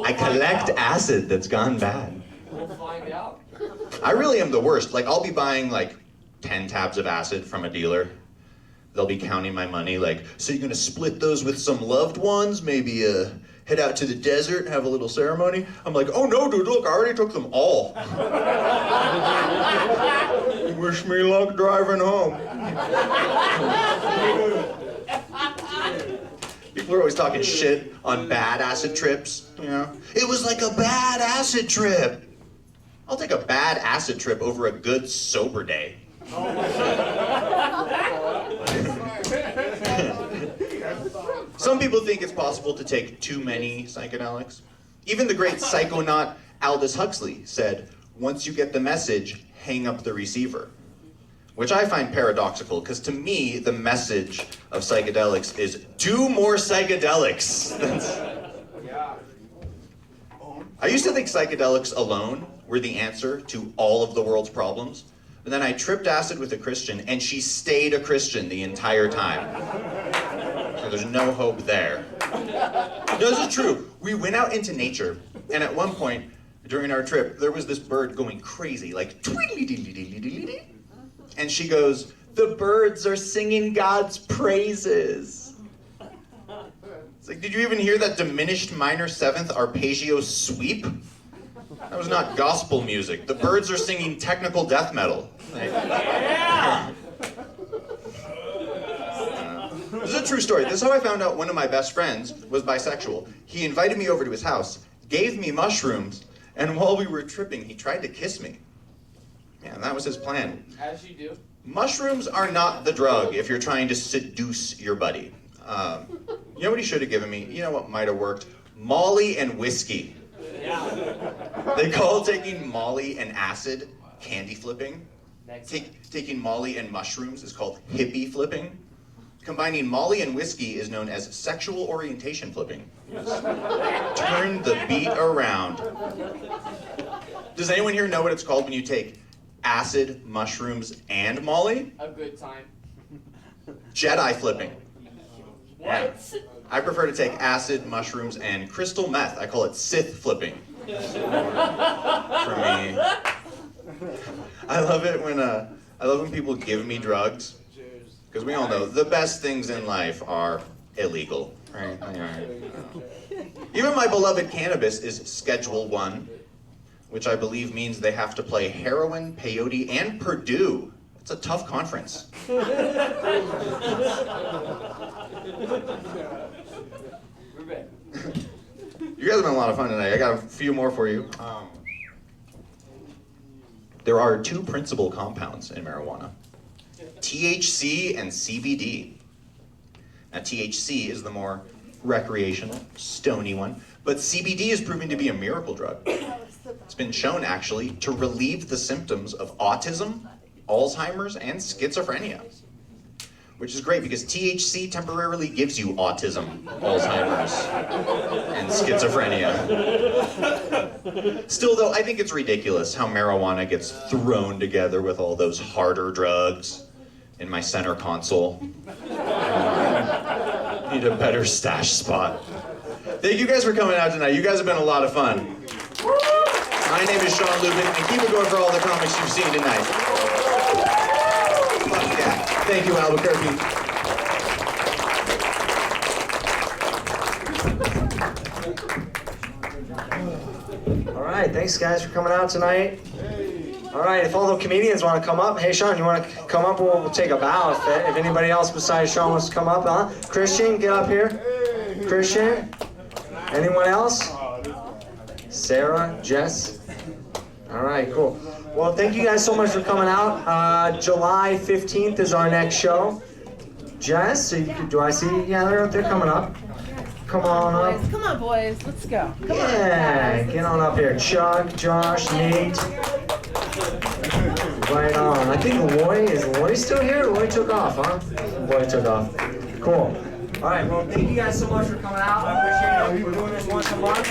I collect acid that's gone bad. We'll find out. I really am the worst. Like, I'll be buying like 10 tabs of acid from a dealer. They'll be counting my money like, so you're gonna split those with some loved ones? Maybe head out to the desert and have a little ceremony? I'm like, oh no, dude, look, I already took them all. Wish me luck driving home. People are always talking shit on bad acid trips, you know? It was like a bad acid trip. I'll take a bad acid trip over a good sober day. Some people think it's possible to take too many psychedelics. Even the great psychonaut Aldous Huxley said, once you get the message, hang up the receiver. Which I find paradoxical, because to me, the message of psychedelics is, do more psychedelics. I used to think psychedelics alone were the answer to all of the world's problems. But then I tripped acid with a Christian, and she stayed a Christian the entire time. So there's no hope there. No, this is true. We went out into nature, and at one point during our trip, there was this bird going crazy, like tweedly-dee-dee-dee-dee-dee-dee. And she goes, the birds are singing God's praises. It's like, did you even hear that diminished minor seventh arpeggio sweep? That was not gospel music. The birds are singing technical death metal. This is a true story. This is how I found out one of my best friends was bisexual. He invited me over to his house, gave me mushrooms, and while we were tripping, he tried to kiss me. Yeah, that was his plan. As you do. Mushrooms are not the drug if you're trying to seduce your buddy. You know what he should have given me? You know what might have worked? Molly and whiskey. They call taking Molly and acid candy flipping. Taking Molly and mushrooms is called hippie flipping. Combining Molly and whiskey is known as sexual orientation flipping. Turn the beat around. Does anyone here know what it's called when you take acid, mushrooms, and Molly? A good time. Jedi flipping. What? I prefer to take acid, mushrooms, and crystal meth. I call it Sith flipping. For me. I love it when people give me drugs. Because we all know the best things in life are illegal, right? Even my beloved cannabis is Schedule 1, which I believe means they have to play heroin, peyote, and Purdue. It's a tough conference. We're back. You guys have been a lot of fun tonight. I got a few more for you. There are two principal compounds in marijuana, THC and CBD. Now, THC is the more recreational, stony one, but CBD is proving to be a miracle drug. It's been shown, actually, to relieve the symptoms of autism, Alzheimer's, and schizophrenia. Which is great because THC temporarily gives you autism, Alzheimer's, and schizophrenia. Still though, I think it's ridiculous how marijuana gets thrown together with all those harder drugs in my center console. Need a better stash spot. Thank you guys for coming out tonight. You guys have been a lot of fun. My name is Sean Lubin, and keep it going for all the comics you've seen tonight. Fuck yeah. Thank you, Albuquerque. All right, thanks guys for coming out tonight. All right, if all the comedians want to come up, hey Sean, you want to come up? We'll take a bow. If anybody else besides Sean wants to come up, huh? Christian, get up here. Christian. Anyone else? Sarah, Jess. All right, cool. Well, thank you guys so much for coming out. July 15th is our next show. Jess, do I see? Yeah, they're up there coming up. Come on up. Boys, come on, boys. Let's go. Come Yeah, get on up here. Chuck, Josh, Nate. Right on. I think is Loy still here? Loy took off, huh? Loy took off. Cool. All right, well, thank you guys so much for coming out. I appreciate it. We're doing this once a month.